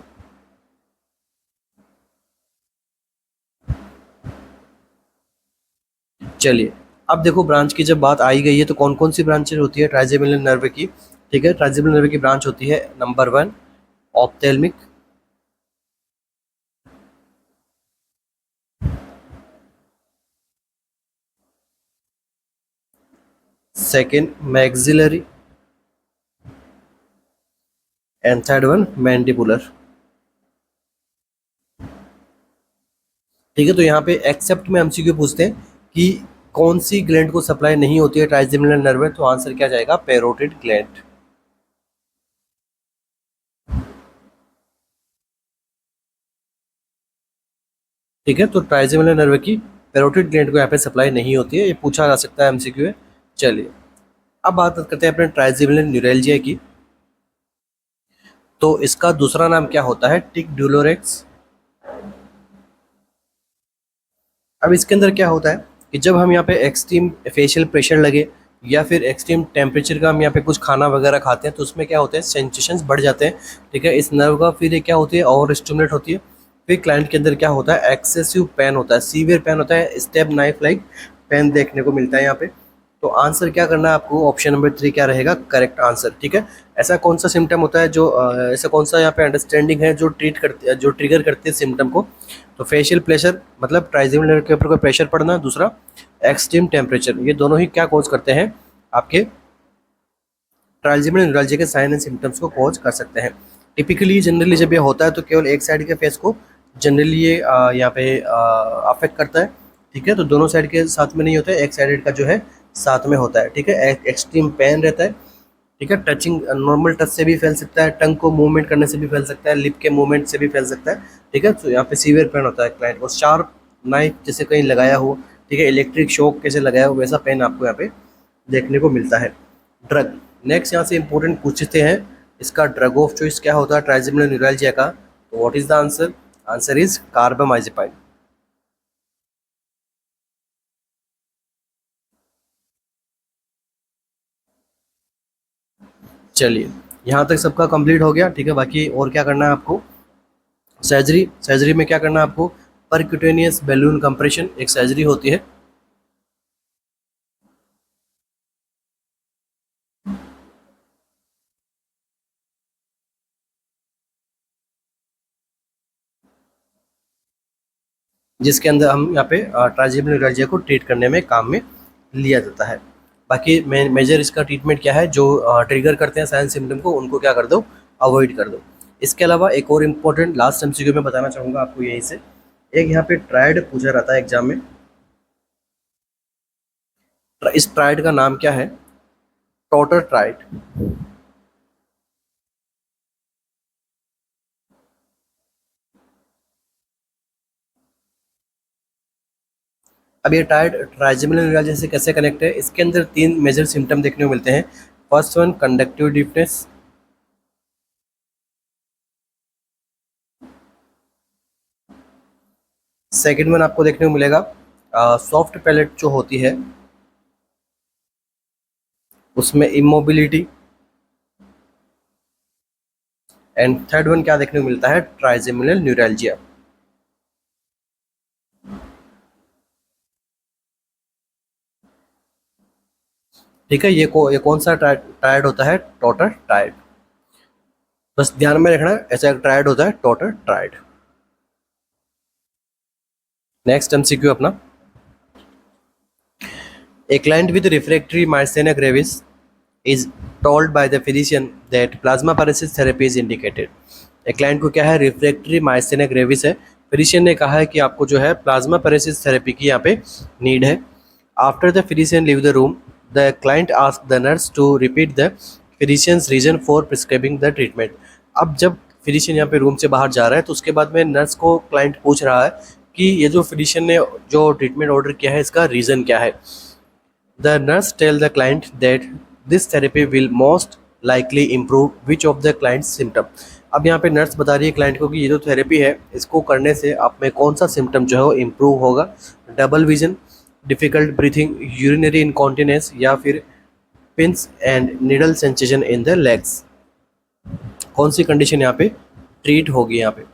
चलिए, अब देखो ब्रांच की जब बात आई गई है तो कौन कौन सी ब्रांचेज होती है ट्राइजेमिनल नर्व की। ठीक है, ट्राइजेमिनल नर्व की ब्रांच होती है number 1 ophthalmic, second maxillary, and third one mandibular. ठीक है, तो यहाँ पे एक्सेप्ट में एमसीक्यू पूछते हैं कि कौन सी ग्लैंड को सप्लाई नहीं होती है ट्राइजेमिनल नर्व में, तो आंसर क्या जाएगा पैरोटिड ग्लैंड। ठीक है, तो ट्राइजेमिनल नर्व की पैरोटिड ग्लैंड को यहाँ पे सप्लाई नहीं होती है, ये पूछा जा सकता है एमसीक्यू है। चलिए अब बात करते हैं अपने ट्राइजेमिनल न्यूरैल्जिया की। तो इसका दूसरा नाम क्या होता है टिक ड्यूलोरेक्स। अब इसके अंदर क्या होता है कि जब हम यहाँ पे एक्सट्रीम फेशियल प्रेशर लगे या फिर एक्सट्रीम टेम्परेचर का हम यहाँ पे कुछ खाना वगैरह खाते हैं तो उसमें क्या होते हैं सेंसेशंस बढ़ जाते हैं। ठीक है, इस नर्व का फिर ये क्या होती है ओवर स्टिमुलेट होती है। फिर क्लाइंट के अंदर क्या होता है एक्सेसिव पेन होता है, सीवियर पेन होता है, स्टेप नाइफ लाइक पेन देखने को मिलता है यहाँ पे। तो आंसर क्या करना है आपको, ऑप्शन नंबर 3 क्या रहेगा करेक्ट आंसर। ठीक है, ऐसा कौन सा सिम्टम होता है जो ऐसा कौन सा यहाँ पे अंडरस्टैंडिंग है जो ट्रीट करते जो ट्रिगर करते हैं सिम्टम को। तो फेशियल प्रेशर मतलब ट्राइजेमिनल के ऊपर कोई प्रेशर पड़ना, दूसरा एक्सट्रीम टेम्परेचर, ये दोनों ही क्या कॉज करते हैं आपके ट्राइजेमिनल न्यूरैल्जिया के साइन एंड सिम्टम्स को कॉज कर सकते हैं। टिपिकली जनरली जब ये होता है तो केवल एक साइड के फेस को जनरली ये यहाँ पे अफेक्ट करता है। ठीक है। तो दोनों साइड के साथ में नहीं होता है, एक साइडेड का जो है साथ में होता है, ठीक है। एक्सट्रीम पेन रहता है, ठीक है। टचिंग नॉर्मल टच से भी फैल सकता है, टंग को मूवमेंट करने से भी फैल सकता है, लिप के मूवमेंट से भी फैल सकता है, ठीक है। तो यहाँ पे सीवियर पेन होता है क्लाइंट को, शार्प नाइफ जैसे कहीं लगाया हो, ठीक है, इलेक्ट्रिक शॉक कैसे लगाया हो वैसा पेन आपको यहाँ पे देखने को मिलता है। ड्रग, नेक्स्ट यहाँ से इंपॉर्टेंट पूछते हैं, इसका ड्रग ऑफ चॉइस क्या होता है ट्राइजेमिनल न्यूरैल्जिया का? तो what is the answer? Answer is carbamazepine. चलिए, यहाँ तक सबका कंप्लीट हो गया, ठीक है। बाकी और क्या करना है आपको? सर्जरी, सर्जरी में क्या करना है आपको? परक्यूटेनियस बैलून कंप्रेशन एक सर्जरी होती है, जिसके अंदर हम यहाँ पे ट्राइजेमिनल न्यूरैल्जिया को ट्रीट करने में काम में लिया जाता है। बाकी मेजर इसका ट्रीटमेंट क्या है, जो ट्रिगर करते हैं साइन सिम्टम को उनको क्या कर दो, अवॉइड कर दो। इसके अलावा एक और इम्पोर्टेंट लास्ट एमसीक्यू में बताना चाहूँगा आपको यहीं से, एक यहाँ पे ट्रायड पूछा रहता है एग्जाम में। इस ट्रायड का नाम क्या है? टॉटर ट्रायड। अब ये टायर्ड ट्राइजेमिनल न्यूरैल्जिया से कैसे कनेक्ट है? इसके अंदर तीन मेजर सिम्टम देखने को मिलते हैं। First one conductive deafness, second one आपको देखने को मिलेगा सॉफ्ट पैलेट जो होती है उसमें इमोबिलिटी, एंड थर्ड वन क्या देखने को मिलता है? Trigeminal neuralgia. ठीक है, ये कौन सा टायर्ड होता है? टॉटर टायर्ड। बस ध्यान में रखना ऐसा एक टायर्ड होता है टॉटर टायर्ड। नेक्स्ट एमसीक्यू अपना, A client with refractory myasthenia gravis is told by the physician that plasmapheresis therapy is indicated. एक क्लाइंट को क्या है? रिफ्रैक्टरी माइस्थेनिया ग्रेविस है, फिजिशियन ने कहा है कि आपको जो है प्लाज्माफेरेसिस थेरेपी की यहाँ पे नीड है। After the physician leave the room, the client ask the nurse to repeat the physician's reason for prescribing the treatment. अब जब फिजिशियन यहाँ पे रूम से बाहर जा रहा है तो उसके बाद में नर्स को क्लाइंट पूछ रहा है कि ये जो फिजिशियन ने जो ट्रीटमेंट ऑर्डर किया है इसका रीज़न क्या है। The nurse tell the client that this therapy will most likely improve which of the client's symptom। अब यहाँ पे नर्स बता रही है क्लाइंट को कि ये जो थेरेपी है इसको करने से आप में कौन सा सिम्टम जो है वो इम्प्रूव होगा? Double vision, difficult breathing, urinary incontinence, या फिर pins and needle sensation in the legs. कौन सी कंडीशन यहाँ पे ट्रीट होगी यहाँ पे?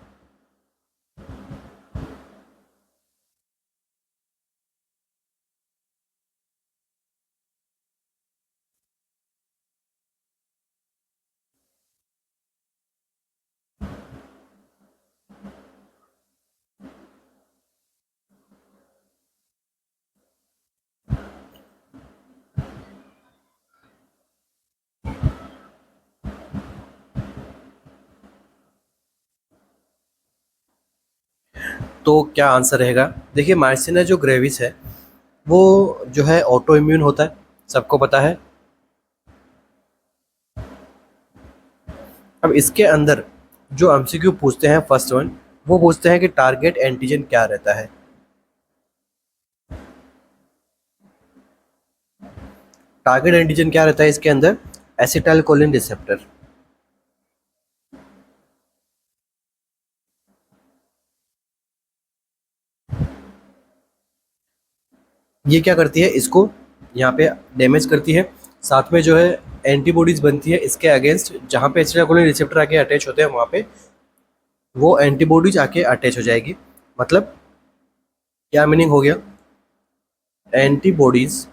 तो क्या आंसर रहेगा? देखिए, मार्सिना जो ग्रेविस है वो जो है ऑटो इम्यून होता है, सबको पता है। अब इसके अंदर जो एमसीक्यू पूछते हैं फर्स्ट वन, वो पूछते हैं कि टारगेट एंटीजन क्या रहता है। टारगेट एंटीजन क्या रहता है इसके अंदर? Acetyl choline receptor. ये क्या करती है? इसको यहाँ पे डैमेज करती है, साथ में जो है एंटीबॉडीज बनती है इसके अगेंस्ट, जहाँ पे एसिटाइल कोलिन रिसेप्टर आके अटैच होते हैं वहाँ पे वो एंटीबॉडीज आके अटैच हो जाएगी। मतलब क्या मीनिंग हो गया? Antibodies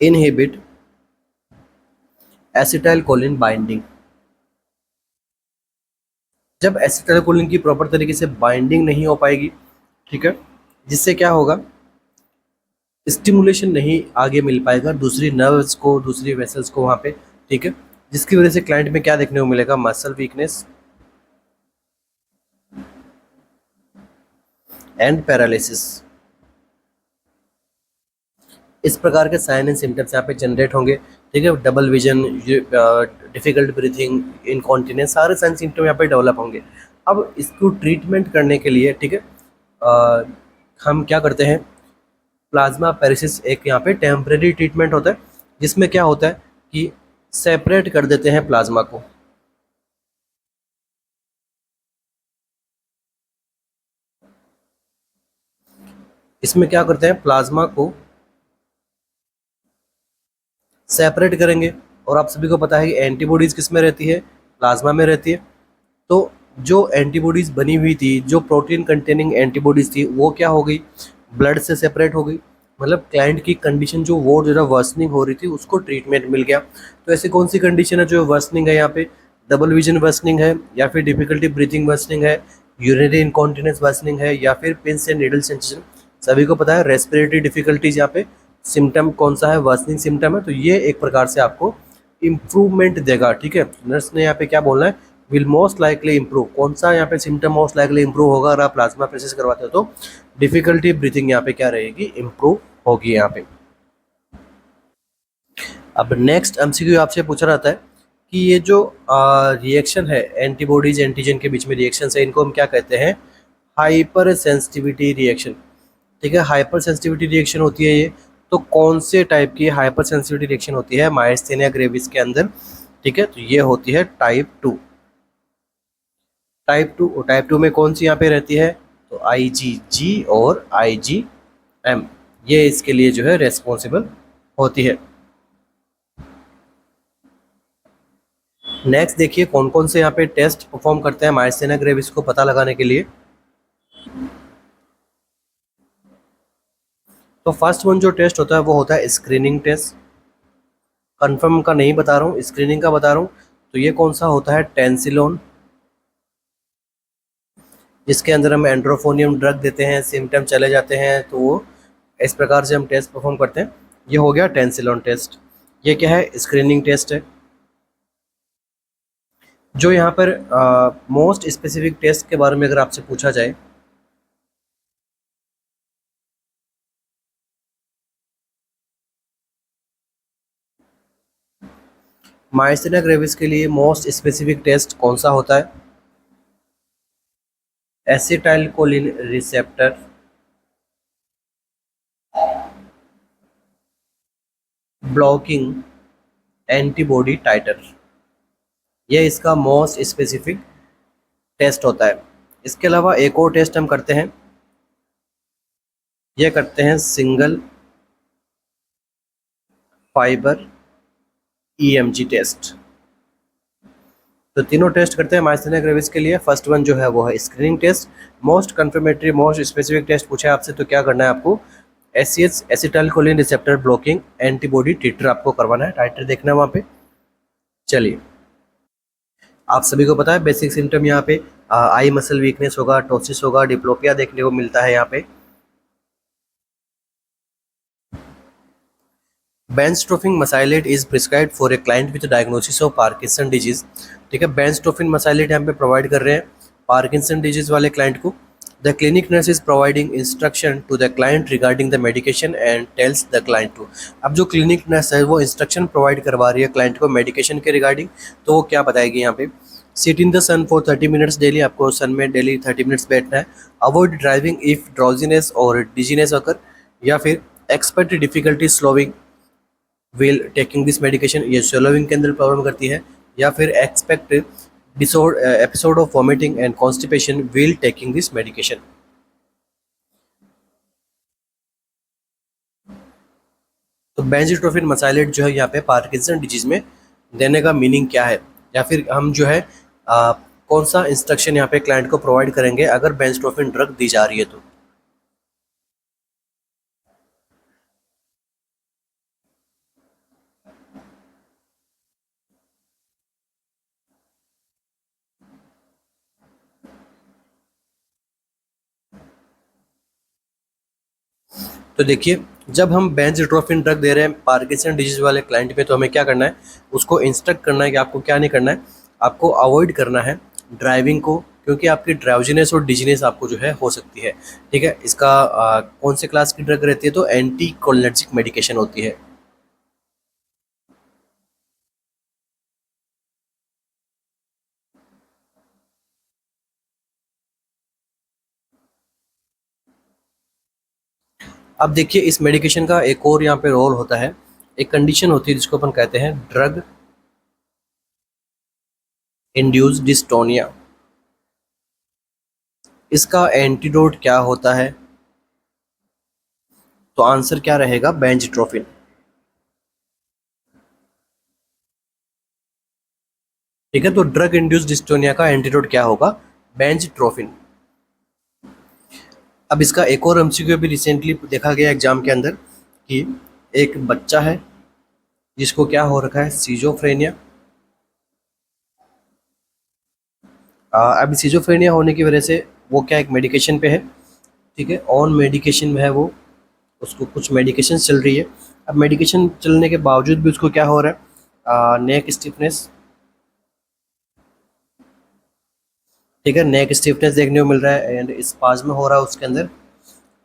inhibit acetyl choline binding. जब एसिटाइल कोलिन की प्रॉपर तरीके से बाइंडिंग नहीं हो पाएगी, ठीक है, जिससे क्या होगा? स्टिमुलेशन नहीं आगे मिल पाएगा दूसरी नर्व्स को, दूसरी वेसल्स को वहाँ पे, ठीक है, जिसकी वजह से क्लाइंट में क्या देखने को मिलेगा? Muscle weakness, and paralysis. इस प्रकार के साइन एंड सिम्टम्स यहाँ पे जनरेट होंगे, ठीक है। Double vision, difficult breathing, incontinence, सारे साइन सिम्टम यहाँ पे डेवलप होंगे। अब इसको ट्रीटमेंट करने के लिए, ठीक है, हम क्या करते हैं, प्लाज्मा पेरिसिस एक यहाँ पे टेम्परेरी ट्रीटमेंट होता है, जिसमें क्या होता है कि सेपरेट कर देते हैं प्लाज्मा को। इसमें क्या करते हैं, प्लाज्मा को सेपरेट करेंगे। और आप सभी को पता है कि एंटीबॉडीज़ किस में रहती है, प्लाज्मा में रहती है। तो जो एंटीबॉडीज़ बनी हुई थी, जो प्रोटीन कंटेनिंग एंटीबॉडीज़ थी, वो क्या हो गई, ब्लड से सेपरेट हो गई। मतलब क्लाइंट की कंडीशन जो वो ज़रा वर्सनिंग हो रही थी, उसको ट्रीटमेंट मिल गया। तो ऐसी कौन सी कंडीशन है जो वर्सनिंग है, यहाँ पे डबल विजन वर्सनिंग है, या फिर डिफिकल्टी ब्रीथिंग वर्सनिंग है, यूरिनरी इनकॉन्टिनेंस वर्सनिंग है, या फिर पिंस एंड नीडल सेंसेशन। सभी को पता है रेस्पिरेटरी डिफिकल्टीज यहाँ पे सिम्टम कौन सा है, वर्सनिंग सिम्टम है। तो ये एक प्रकार से आपको इम्प्रूवमेंट देगा, ठीक है। नर्स ने यहाँ पे क्या बोलना है, विल मोस्ट लाइकली इम्प्रूव। कौन सा यहाँ पे सिम्टम मोस्ट लाइकली इम्प्रूव होगा, अगर आप प्लाज्मा प्रेसिस करवाते हो तो डिफिकल्टी ब्रीथिंग यहाँ पे क्या रहेगी, इम्प्रूव होगी यहाँ पे। अब नेक्स्ट एमसीक्यू आपसे पूछा रहता है कि ये जो रिएक्शन है एंटीबॉडीज एंटीजन के बीच में रिएक्शन है, इनको हम क्या कहते हैं, हाइपर सेंसिटिविटी रिएक्शन, ठीक है। हाइपर सेंसिटिविटी रिएक्शन होती है ये। तो कौन से टाइप की हाइपर सेंसिटिविटी रिएक्शन होती है मायस्थेनिया ग्रेविस के अंदर, ठीक है। तो ये होती है टाइप 2। टाइप टू में कौन सी यहाँ पे रहती है, तो IgG और IgM, ये इसके लिए जो है रेस्पॉन्सिबल होती है। नेक्स्ट देखिए कौन कौन से यहाँ पे टेस्ट परफॉर्म करते हैं मायस्थेनिया ग्रेविस को पता लगाने के लिए। तो फर्स्ट वन जो टेस्ट होता है वो होता है स्क्रीनिंग टेस्ट। कंफर्म का नहीं बता रहा हूँ, स्क्रीनिंग का बता रहा हूँ। तो ये कौन सा होता है, टेंसिलोन, जिसके अंदर हम एंड्रोफोनियम ड्रग देते हैं, सिम्टम चले जाते हैं, तो वो इस प्रकार से हम टेस्ट परफॉर्म करते हैं। ये हो गया टेंसिलोन टेस्ट। ये क्या है, स्क्रीनिंग टेस्ट है। जो यहाँ पर मोस्ट स्पेसिफिक टेस्ट के बारे में अगर आपसे पूछा जाए, मायस्थेनिया ग्रेविस के लिए मोस्ट स्पेसिफिक टेस्ट कौन सा होता है, एसिटाइलकोलिन रिसेप्टर ब्लॉकिंग एंटीबॉडी टाइटर, ये इसका मोस्ट स्पेसिफिक टेस्ट होता है। इसके अलावा एक और टेस्ट हम करते हैं, ये करते हैं सिंगल फाइबर EMG टेस्ट। तो तीनों टेस्ट करते हैं मायस्थेनिया ग्रेविस के लिए। फर्स्ट वन जो है वो है screening test. Most confirmatory most specific test पूछा है आपसे, तो क्या करना है आपको, SCH acetylcholine receptor blocking antibody titre आपको करवाना है, टाइटर देखना है वहाँ पे। चलिए, आप सभी को पता है बेसिक सिम्टम यहाँ पे आई मसल वीकनेस होगा, टोसिस होगा, डिप्लोपिया देखने को मिलता है यहाँ पे। Benztropine mesylate is prescribed for a client with diagnosis of Parkinson disease, ठीक है। बेंजट्रोफिन मसाइलेट यहाँ पे प्रोवाइड कर रहे हैं पार्किंसन डिजीज वाले क्लाइंट को। The clinic nurse is providing instruction to the client regarding the medication and tells the client to. अब जो क्लिनिक नर्स है वो इंस्ट्रक्शन प्रोवाइड करवा रही है क्लाइंट को मेडिकेशन के रिगार्डिंग, तो वो क्या बताएगी यहाँ पे, sit in the sun for 30 minutes daily, आपको सन में डेली 30 मिनट्स बैठना है। अवॉइड ड्राइविंग इफ ड्राउजीनेस और डिजीनेस अकर, या फिर expect difficulty swallowing while taking this medication, ये स्लोविंग के अंदर प्रॉब्लम करती है। या फिर expect episode of vomiting and constipation while taking this medication. तो बेंजोट्रोफिन मसाइलेट जो है यहाँ पे पार्किंसन डिजीज में देने का मीनिंग क्या है, या फिर हम जो है कौन सा इंस्ट्रक्शन यहाँ पे क्लाइंट को प्रोवाइड करेंगे अगर बेंजोट्रोफिन ड्रग दी जा रही है तो। तो देखिए, जब हम बेंजोट्रोफिन ड्रग दे रहे हैं पार्किंसन डिजीज वाले क्लाइंट पे, तो हमें क्या करना है, उसको इंस्ट्रक्ट करना है कि आपको क्या नहीं करना है, आपको अवॉइड करना है ड्राइविंग को, क्योंकि आपकी ड्राउजीनेस और डिजीनेस आपको जो है हो सकती है। ठीक है, इसका कौन से क्लास की ड्रग रहती है, तो एंटी कोलिनर्जिक मेडिकेशन होती है। अब देखिए इस मेडिकेशन का एक और यहाँ पे रोल होता है, एक कंडीशन होती है जिसको अपन कहते हैं ड्रग इंड्यूस्ड डिस्टोनिया। इसका एंटीडोट क्या होता है, तो आंसर क्या रहेगा, बेंजट्रोफिन। ठीक है, तो ड्रग इंड्यूस्ड डिस्टोनिया का एंटीडोट क्या होगा, बेंजट्रोफिन। अब इसका एक और एमसीक्यू भी रिसेंटली देखा गया एग्जाम के अंदर कि एक बच्चा है जिसको क्या हो रखा है, सीजोफ्रेनिया। अब सीजोफ्रेनिया होने की वजह से वो क्या एक मेडिकेशन पे है। ठीक है, ऑन मेडिकेशन में है वो, उसको कुछ मेडिकेशन चल रही है। अब मेडिकेशन चलने के बावजूद भी उसको क्या हो रहा है, नेक स्टिफनेस। ठीक है, नेक स्टिफनेस देखने को मिल रहा है एंड स्पाज्म हो रहा है उसके अंदर।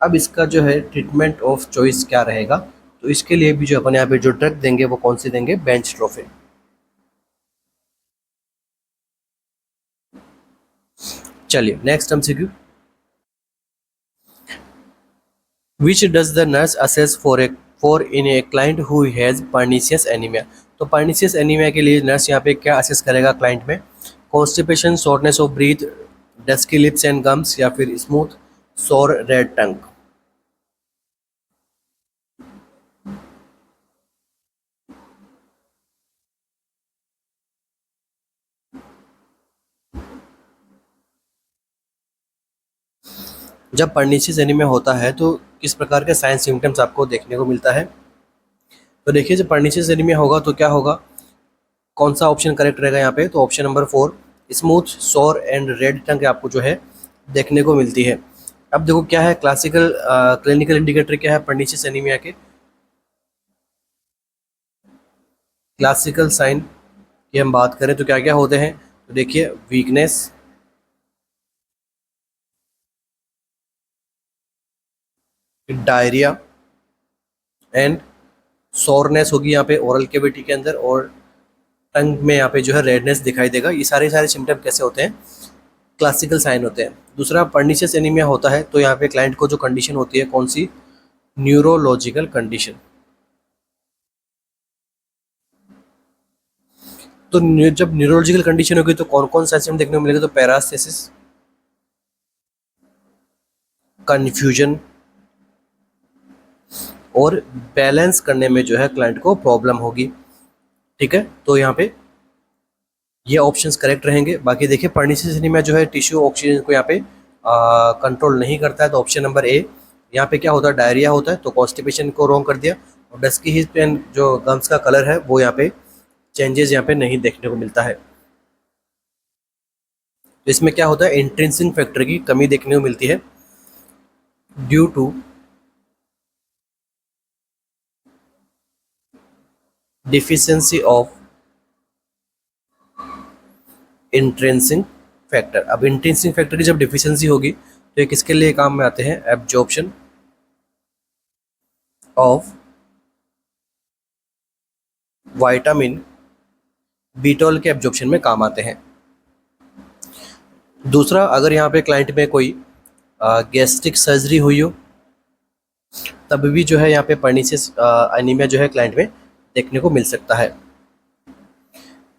अब इसका जो है ट्रीटमेंट ऑफ चॉइस क्या रहेगा, तो इसके लिए भी जो अपन यहाँ पे जो ड्रग देंगे वो कौन सी देंगे, बेंजट्रोफिन। चलिए next MCQ, which does the nurse assess for in a client who has pernicious anaemia. तो पर्नीशियस एनीमिया के लिए नर्स यहाँ पे क्या असेस करेगा क्लाइंट में, constipation, shortness of breath, dusky lips and gums, या फिर स्मूथ सोर रेड टंग। जब पर्नीशियस एनीमिया होता है तो किस प्रकार के साइन सिम्टम्स आपको देखने को मिलता है, तो देखिए जब पर्नीशियस एनीमिया होगा तो क्या होगा, कौन सा ऑप्शन करेक्ट रहेगा यहाँ पे, तो ऑप्शन नंबर 4 स्मूथ सोर एंड रेड टंग आपको जो है देखने को मिलती है। अब देखो क्या है क्लासिकल क्लिनिकल इंडिकेटर क्या है पर्नीशियस एनीमिया के, क्लासिकल साइन की हम बात करें तो क्या क्या होते हैं, तो देखिए वीकनेस, डायरिया एंड सोरनेस होगी यहाँ पे ओरल कैविटी के अंदर, और टंग में यहाँ पे जो है रेडनेस दिखाई देगा। ये सारे सारे सिम्टम कैसे होते हैं, क्लासिकल साइन होते हैं। दूसरा पर्नीशियस एनीमिया होता है तो यहाँ पे क्लाइंट को जो कंडीशन होती है कौन सी, न्यूरोलॉजिकल कंडीशन। तो जब न्यूरोलॉजिकल कंडीशन होगी तो कौन कौन सा सिम्टम देखने को मिलेगा, तो पैरास्थेसिस, कन्फ्यूजन, और बैलेंस करने में जो है क्लाइंट को प्रॉब्लम होगी। ठीक है, तो यहाँ पे ये ऑप्शंस करेक्ट रहेंगे। बाकी देखिए पर्नीशियस एनीमिया जो है टिश्यू ऑक्सीजन को यहाँ पे कंट्रोल नहीं करता है, तो ऑप्शन नंबर ए यहाँ पे क्या होता है, डायरिया होता है, तो कॉन्स्टिपेशन को रॉन्ग कर दिया। और डस्की हिज पेन जो गम्स का कलर है वो यहाँ पे चेंजेस यहाँ पे नहीं देखने को मिलता है। तो इसमें क्या होता है, इंट्रिंसिक फैक्टर की कमी देखने को मिलती है due to deficiency of intrinsic factor. अब इंट्रिंसिक फैक्टर की जब डिफिशियंसी होगी तो ये किसके लिए काम में आते हैं, एब्जॉर्प्शन ऑफ विटामिन बी12 के एब्जॉर्प्शन में काम आते हैं। दूसरा, अगर यहाँ पे क्लाइंट में कोई गैस्ट्रिक सर्जरी हुई हो तब भी जो है यहाँ पे पर्नीशियस एनीमिया जो है क्लाइंट में देखने को मिल सकता है।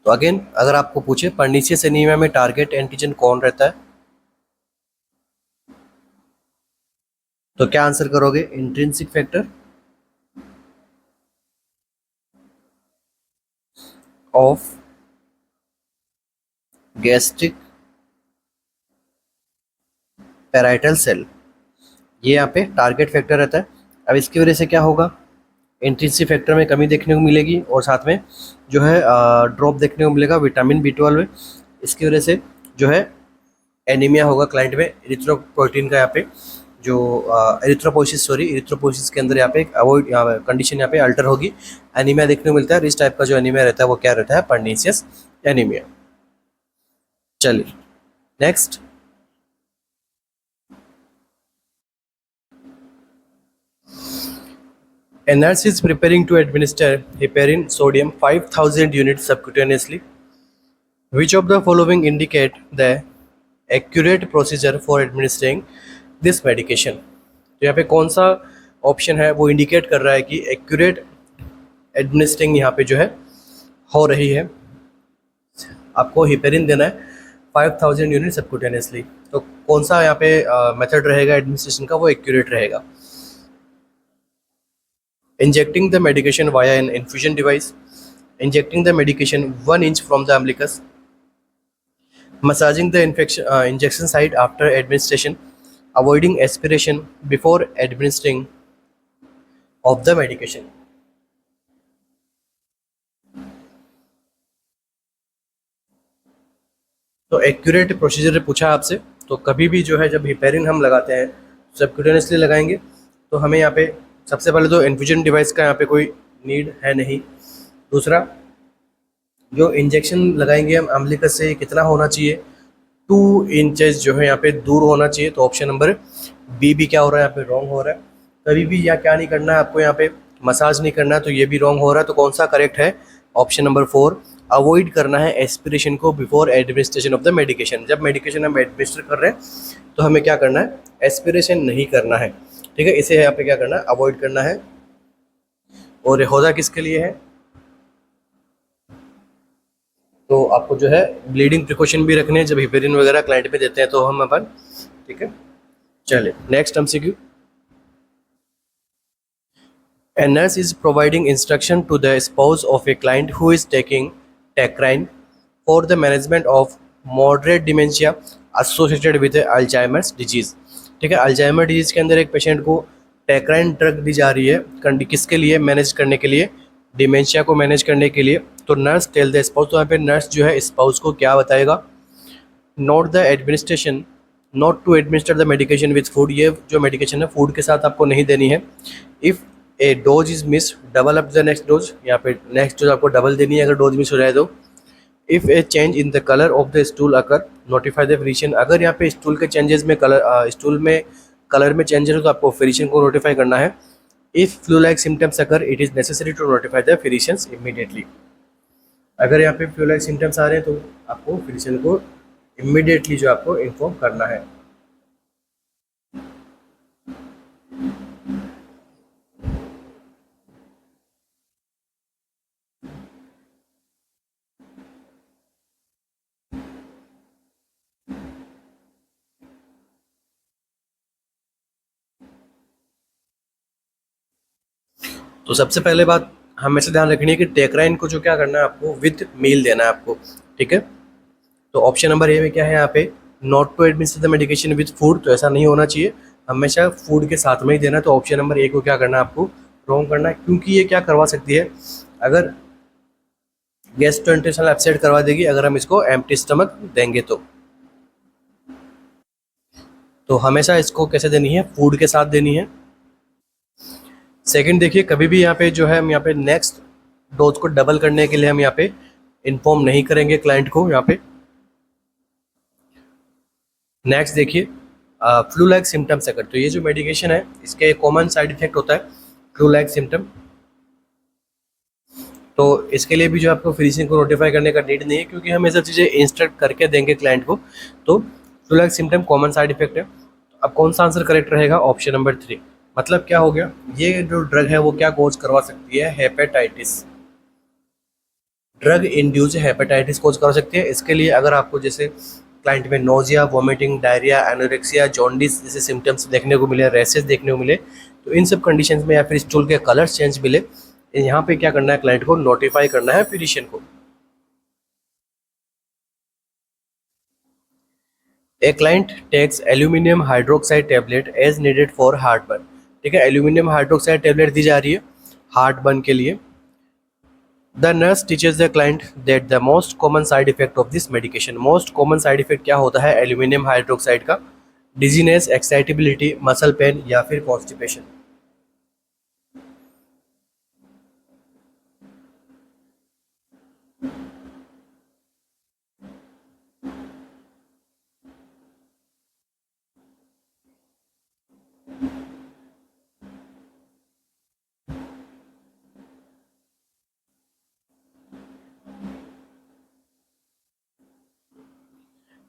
तो अगेन अगर आपको पूछे पर्नीशियस एनीमिया में टारगेट एंटीजन कौन रहता है, तो क्या आंसर करोगे, intrinsic factor of gastric parietal cell, ये यहाँ पे टारगेट फैक्टर रहता है। अब इसकी वजह से क्या होगा, इंट्रिंसिक फैक्टर में कमी देखने को मिलेगी और साथ में जो है ड्रॉप देखने को मिलेगा विटामिन बी12 में। इसकी वजह से जो है एनीमिया होगा क्लाइंट में, एरिथ्रोपोइटिन का यहाँ पे जो एरिथ्रोपोइसिस के अंदर यहाँ पे अवॉइड कंडीशन यहाँ पे अल्टर होगी, एनीमिया देखने को मिलता है। इस टाइप का जो एनीमिया रहता है वो क्या रहता है, पर्नीशियस एनीमिया। चलिए next, A nurse is preparing to administer heparin sodium 5000 units subcutaneously. Which of the following indicate the accurate procedure for administering this medication? तो यहाँ पे कौन सा ऑप्शन है वो इंडिकेट कर रहा है कि एक्यूरेट एडमिनिस्ट्रिंग यहाँ पे जो है हो रही है। आपको हिपेरिन देना है 5000 यूनिट सबक्यूटेनियसली, तो कौन सा यहाँ पे मेथड रहेगा एडमिनिस्ट्रेशन का वो एक्यूरेट रहेगा? Injecting the medication via an infusion device, injecting the medication 1 inch from the umbilicus, massaging the injection site after administration, avoiding aspiration before administering of the medication. तो एक्यूरेट प्रोसीजर पूछा आपसे, तो कभी भी जो है जब हिपेरिन हम लगाते हैं सबक्यूटेनियसली लगाएंगे तो हमें यहाँ पे सबसे पहले तो इन्फ्यूजन डिवाइस का यहाँ पे कोई नीड है नहीं। दूसरा, जो इंजेक्शन लगाएंगे हम अम्लिकस से कितना होना चाहिए, 2 इंचेस जो है यहाँ पे दूर होना चाहिए। तो ऑप्शन नंबर बी भी क्या हो रहा है यहाँ पे रॉन्ग हो रहा है। कभी भी यहाँ क्या नहीं करना है आपको, यहाँ पे मसाज नहीं करना है, तो ये भी रॉन्ग हो रहा है। तो कौन सा करेक्ट है? ऑप्शन नंबर 4, अवॉइड करना है एस्पिरेशन को before administration of the medication. जब मेडिकेशन हम एडमिनिस्टर कर रहे हैं तो हमें क्या करना है? एस्पिरेशन नहीं करना है, ठीक है। इसे यहाँ पे क्या करना है? अवॉइड करना है। और होता किसके लिए है? तो आपको जो है ब्लीडिंग प्रिकॉशन भी रखने हैं जब हिपेरिन वगैरह क्लाइंट पे देते हैं तो हम अपन, ठीक है। चलिए next MCQ। A nurse is providing instruction to the spouse of a client who is taking Tacrine for the management of moderate dementia associated with Alzheimer's disease। ठीक है, अल्जाइमर डिजीज के अंदर एक पेशेंट को टैक्राइन ड्रग दी जा रही है, किसके लिए? मैनेज करने के लिए, डिमेंशिया को मैनेज करने के लिए। तो नर्स टेल द स्पाउस, तो यहाँ पे नर्स जो है स्पाउस को क्या बताएगा? Note the administration, not to administer the medication with food. ये जो मेडिकेशन है फूड के साथ आपको नहीं देनी है। If A dose is miss, double up the next dose. यहाँ पे नेक्स्ट डोज आपको डबल देनी है अगर डोज मिस हो जाए तो। If A change in the colour of the stool occur, notify the physician. अगर यहाँ पे स्टूल के चेंजेस में स्टूल में कलर में चेंजेस हो तो आपको फिजिशियन को नोटिफाई करना है। If flu like symptoms occur, it is necessary to notify the physicians immediately. अगर यहाँ पे फ्लू लाइक सिम्टम्स आ रहे हैं तो आपको फिजिशियन को इमीडिएटली जो आपको इन्फॉर्म करना है। तो सबसे पहले बात हमेशा ध्यान रखनी है कि टेक्राइन को जो क्या करना है आपको विद मील देना है आपको, ठीक है। तो ऑप्शन नंबर ए में क्या है यहाँ पे? Not to administer the medication with food, तो ऐसा नहीं होना चाहिए, हमेशा फूड के साथ में ही देना। तो ऑप्शन नंबर ए को क्या करना है आपको? रॉन्ग करना है, क्योंकि ये क्या करवा सकती है? अगर गैस्ट्रोइंटेस्टाइनल अपसेट करवा देगी अगर हम इसको एम्प्टी स्टमक देंगे तो हमेशा इसको कैसे देनी है? फूड के साथ देनी है। सेकंड देखिए, कभी भी यहाँ पे जो है हम यहाँ पे नेक्स्ट डोज को डबल करने के लिए हम यहाँ पे इन्फॉर्म नहीं करेंगे क्लाइंट को। यहाँ पे नेक्स्ट देखिए, फ्लू लाइक सिम्टम्स अगर, तो ये जो मेडिकेशन है इसके कॉमन साइड इफेक्ट होता है फ्लू लाइक सिम्टम। तो इसके लिए भी जो आपको फिजिशियन को नोटिफाई करने का नीड नहीं है, क्योंकि हम ये सब चीज़ें इंस्ट्रक्ट करके देंगे क्लाइंट को। तो flu like symptom common side effect है। अब कौन सा आंसर करेक्ट रहेगा? Option number 3। मतलब क्या हो गया? ये जो ड्रग है वो क्या कोज करवा सकती है? हेपेटाइटिस। ड्रग इंड्यूस हेपेटाइटिस कोज करवा सकती है। इसके लिए अगर आपको जैसे क्लाइंट में nausea, vomiting, diarrhoea, anorexia, jaundice जैसे सिम्टम्स देखने को मिले, रेसेस देखने को मिले, तो इन सब कंडीशंस में या फिर स्टूल के कलर्स चेंज मिले, यहाँ पे क्या करना है? क्लाइंट को नोटिफाई करना है फिजिशियन को। A client takes aluminium hydroxide tablet as needed for heartburn. ठीक है, एल्यूमिनियम हाइड्रोक्साइड टेबलेट दी जा रही है हार्ट बर्न के लिए। The nurse teaches the client that the most common side effect of this medication. Most common side effect क्या होता है एल्यूमिनियम हाइड्रोक्साइड का? डिजीनेस, एक्साइटेबिलिटी, मसल पेन या फिर कॉन्स्टिपेशन।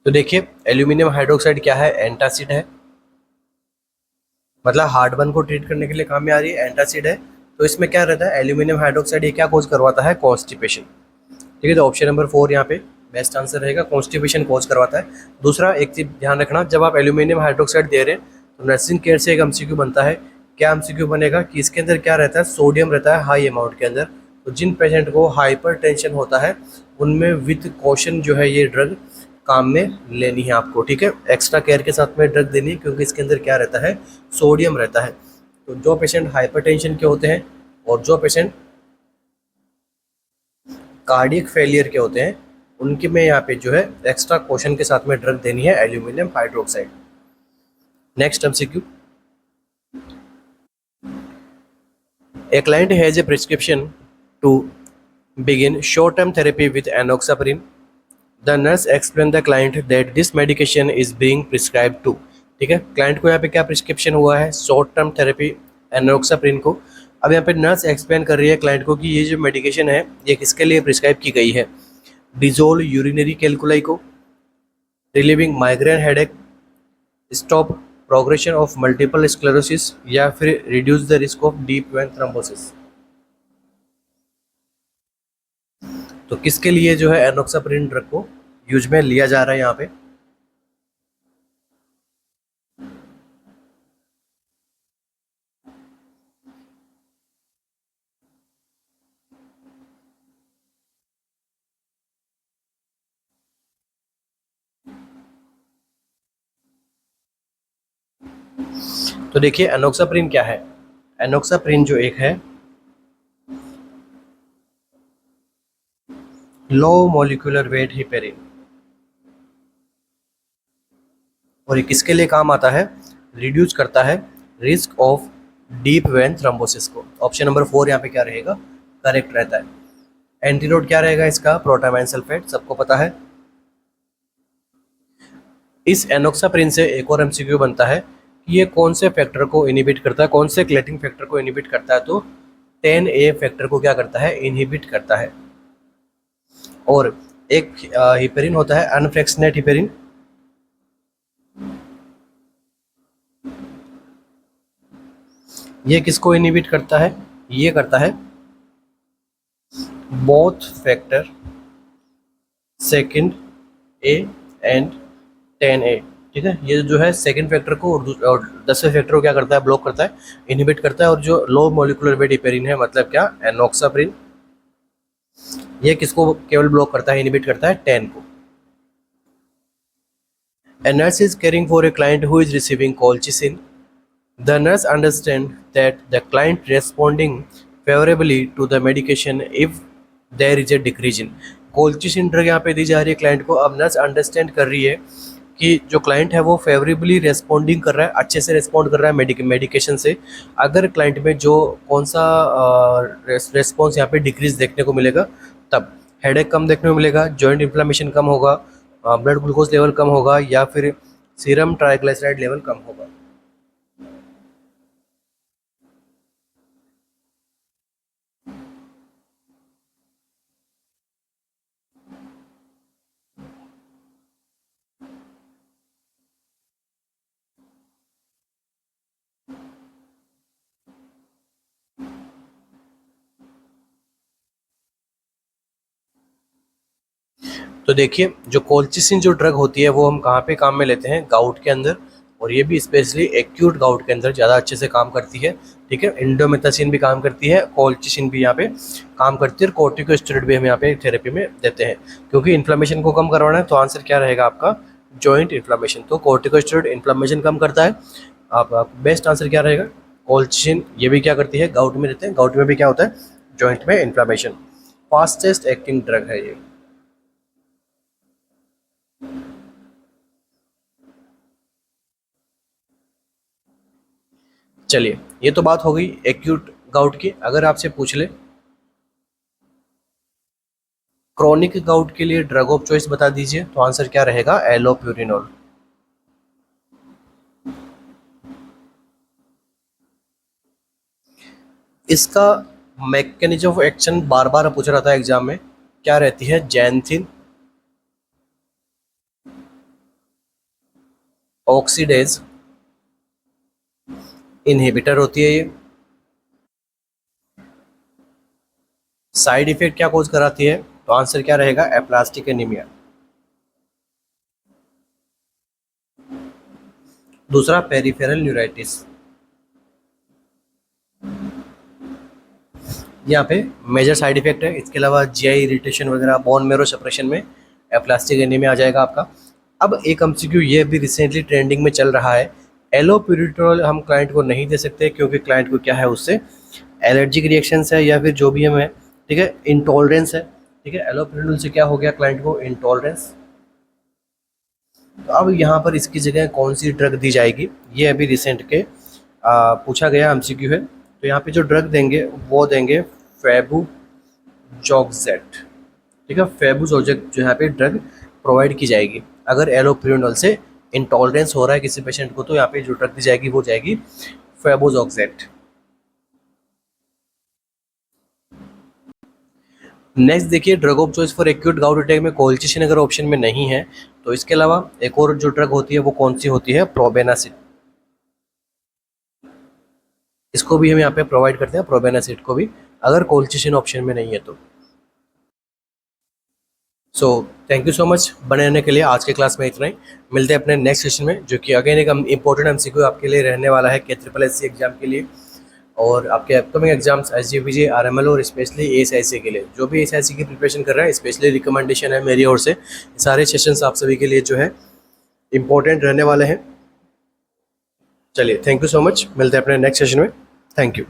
तो देखिए एल्यूमिनियम हाइड्रोक्साइड क्या है, एंटासिड है, मतलब हार्टबर्न को ट्रीट करने के लिए काम में आ रही है, एंटासिड है। तो इसमें क्या रहता है, एल्यूमिनियम हाइड्रोक्साइड ये क्या कॉज करवाता है, कॉन्स्टिपेशन। ठीक है, तो ऑप्शन नंबर 4 यहाँ पे बेस्ट आंसर रहेगा, कॉन्स्टिपेशन कॉज करवाता है। दूसरा एक चीज ध्यान रखना, जब आप एल्यूमिनियम हाइड्रोक्साइड दे रहे हैं तो नर्सिंग केयर से एक एमसीक्यू बनता है। क्या एमसीक्यू बनेगा कि इसके अंदर क्या रहता है, सोडियम रहता है हाई अमाउंट के अंदर। तो जिन पेशेंट को हाइपर टेंशन होता है उनमें विद कॉशन जो है ये ड्रग काम में लेनी है आपको। ठीक है, एक्स्ट्रा केयर के साथ में ड्रग देनी है, क्योंकि इसके अंदर क्या रहता है, सोडियम रहता है। तो जो पेशेंट हाइपरटेंशन के होते हैं और जो पेशेंट कार्डियक फेलियर के होते हैं उनके में यहाँ पे जो है एक्स्ट्रा कॉशन के साथ में ड्रग देनी है aluminium hydroxide. Next MCQ, a client has a prescription to begin short-term therapy with enoxaparin. The nurse explained the client that this medication is being prescribed to। ठीक है, क्लाइंट को यहाँ पे क्या प्रिस्क्रिप्शन हुआ है, शॉर्ट टर्म थेरेपी एनोक्साप्रिन को। अब यहाँ पे नर्स एक्सप्लेन कर रही है क्लाइंट को कि ये जो मेडिकेशन है ये किसके लिए प्रिस्क्राइब की गई है, डिजोल्व यूरिनरी कैलकुलाई को, relieving migraine headache, stop progression of multiple sclerosis, या फिर reduce the risk of deep vein thrombosis. तो किसके लिए जो है एनोक्साप्रिन ड्रग को यूज में लिया जा रहा है यहाँ पे। तो देखिए एनोक्साप्रिन क्या है, एनोक्साप्रिन जो एक है लो मॉलिक्यूलर वेट हिपेरिन, और ये किसके लिए काम आता है, रिड्यूस करता है risk of deep vein thrombosis को। ऑप्शन नंबर 4 यहाँ पे क्या रहेगा, करेक्ट रहता है। एंटीडोट क्या रहेगा इसका, प्रोटामाइन सल्फेट, सबको पता है। इस एनोक्साप्रिन से एक और एमसीक्यू बनता है कि ये कौन से फैक्टर को इनहिबिट करता है, कौन से क्लेटिंग फैक्टर को इनहिबिट करता है, तो 10A फैक्टर को क्या करता है, इनहिबिट करता है। और एक हिपेरिन होता है अनफ्रेक्शनेट हिपेरिन, ये किसको इनहिबिट करता है, ये करता है both factor second A and 10A। ठीक है, ये जो है सेकंड फैक्टर को और 10वें फैक्टर को क्या करता है, ब्लॉक करता है, इनहिबिट करता है। और जो लो मॉलिक्यूलर वेट हिपेरिन है, मतलब क्या, एनोक्साप्रिन, ये किसको केवल ब्लॉक करता है, इनहिबिट करता है 10 को। A nurse is caring for a client who is receiving colchicine. The nurse understands that the client responding favorably to the medication if there is a decrease in। Colchicine drug यहाँ पे दी जा रही है client को। अब nurse understand कर रही है कि जो क्लाइंट है वो फेवरेबली रेस्पॉन्डिंग कर रहा है, अच्छे से रेस्पॉन्ड कर रहा है मेडिकेशन से। अगर क्लाइंट में जो कौन सा रेस्पॉन्स यहाँ पे डिक्रीज देखने को मिलेगा, तब हेडेक कम देखने को मिलेगा, जॉइंट इन्फ्लामेशन कम होगा, ब्लड ग्लूकोज लेवल कम होगा, या फिर सीरम ट्राइग्लिसराइड लेवल कम होगा। तो देखिए जो कोल्चिसिन जो ड्रग होती है वो हम कहाँ पे काम में लेते हैं, गाउट के अंदर, और ये भी स्पेशली एक्यूट गाउट के अंदर ज़्यादा अच्छे से काम करती है। ठीक है, इंडोमेथासिन भी काम करती है, कोल्चिसिन भी यहाँ पे काम करती है, और कॉर्टिकोस्टेरॉइड भी हम यहाँ पे थेरेपी में देते हैं, क्योंकि इन्फ्लेमेशन को कम करवाना है। तो आंसर क्या रहेगा आपका, जॉइंट इन्फ्लेमेशन। तो कॉर्टिकोस्टेरॉइड इन्फ्लेमेशन कम करता है। आप बेस्ट आंसर क्या रहेगा, कोल्चिसिन। ये भी क्या करती है, गाउट में देते हैं, गाउट में भी क्या होता है, जॉइंट में इन्फ्लेमेशन। फास्टेस्ट एक्टिंग ड्रग है ये। चलिए, ये तो बात हो गई एक्यूट गाउट की। अगर आपसे पूछ ले क्रोनिक गाउट के लिए ड्रग ऑफ चॉइस बता दीजिए, तो आंसर क्या रहेगा, एलोप्यूरिनोल। इसका मैकेनिज्म ऑफ एक्शन बार बार पूछ रहा था एग्जाम में, क्या रहती है, जैंथिन, ऑक्सीडेज इनहिबिटर होती है ये। साइड इफेक्ट क्या कॉज कराती है? तो आंसर क्या रहेगा? Aplastic anaemia. दूसरा पेरिफेरल न्यूराइटिस, यहाँ पे मेजर साइड इफेक्ट है। इसके अलावा जीआई इरिटेशन वगैरह, बोन मेरो सप्रेशन में एप्लास्टिक एनीमिया आ जाएगा आपका। अब एक एमसीक्यू ये भी रिसेंटली ट्रेंडिंग में चल रहा है, एलोप्यूरिटोल हम क्लाइंट को नहीं दे सकते क्योंकि क्लाइंट को क्या है, उससे एलर्जिक रिएक्शंस है या फिर जो भी हमें, ठीक है, इंटॉलरेंस है। ठीक है, एलोप्यूरिटोल से क्या हो गया क्लाइंट को? इंटॉलरेंस। तो अब यहाँ पर इसकी जगह कौन सी ड्रग दी जाएगी, ये अभी रिसेंट के पूछा गया एमसीक्यू है। तो यहाँ पे जो ड्रग देंगे वो देंगे फेबुजोक्सेट। ठीक है, फेबुजोक्सेट जो यहाँ पे ड्रग प्रोवाइड की जाएगी। अगर एलोप्यूरिनोल से इंटॉलरेंस हो रहा है किसी पेशेंट को, तो यहाँ पे जो ड्रग दी जाएगी वो जाएगी फेबुजोक्सेट। नेक्स्ट देखिए, drug of choice for acute gout attack में कोल्चिसिन अगर ऑप्शन में नहीं है तो इसके अलावा एक और जो ड्रग होती है वो कौन सी होती है? प्रोबेनासिड। इसको भी हम यहाँ पे प्रोवाइड करते हैं, प्रोबेनासिड को भी, अगर कोल्चिसिन ऑप्शन में नहीं है तो। So thank you so much बने रहने के लिए। आज के क्लास में इतना ही, मिलते हैं अपने नेक्स्ट सेशन में, जो कि अगेन एक इंपॉर्टेंट एमसीक्यू आपके लिए रहने वाला है KSSC एग्जाम के लिए और आपके अपकमिंग एग्जाम्स SGPG, RML और स्पेशली ASIC के लिए। जो भी ASIC की प्रिपरेशन कर रहा है, स्पेशली रिकमेंडेशन है मेरी ओर से, सारे सेशंस आप सभी के लिए जो है इम्पोर्टेंट रहने वाले हैं। चलिए, थैंक यू सो मच, मिलते हैं अपने नेक्स्ट सेशन में। Thank you.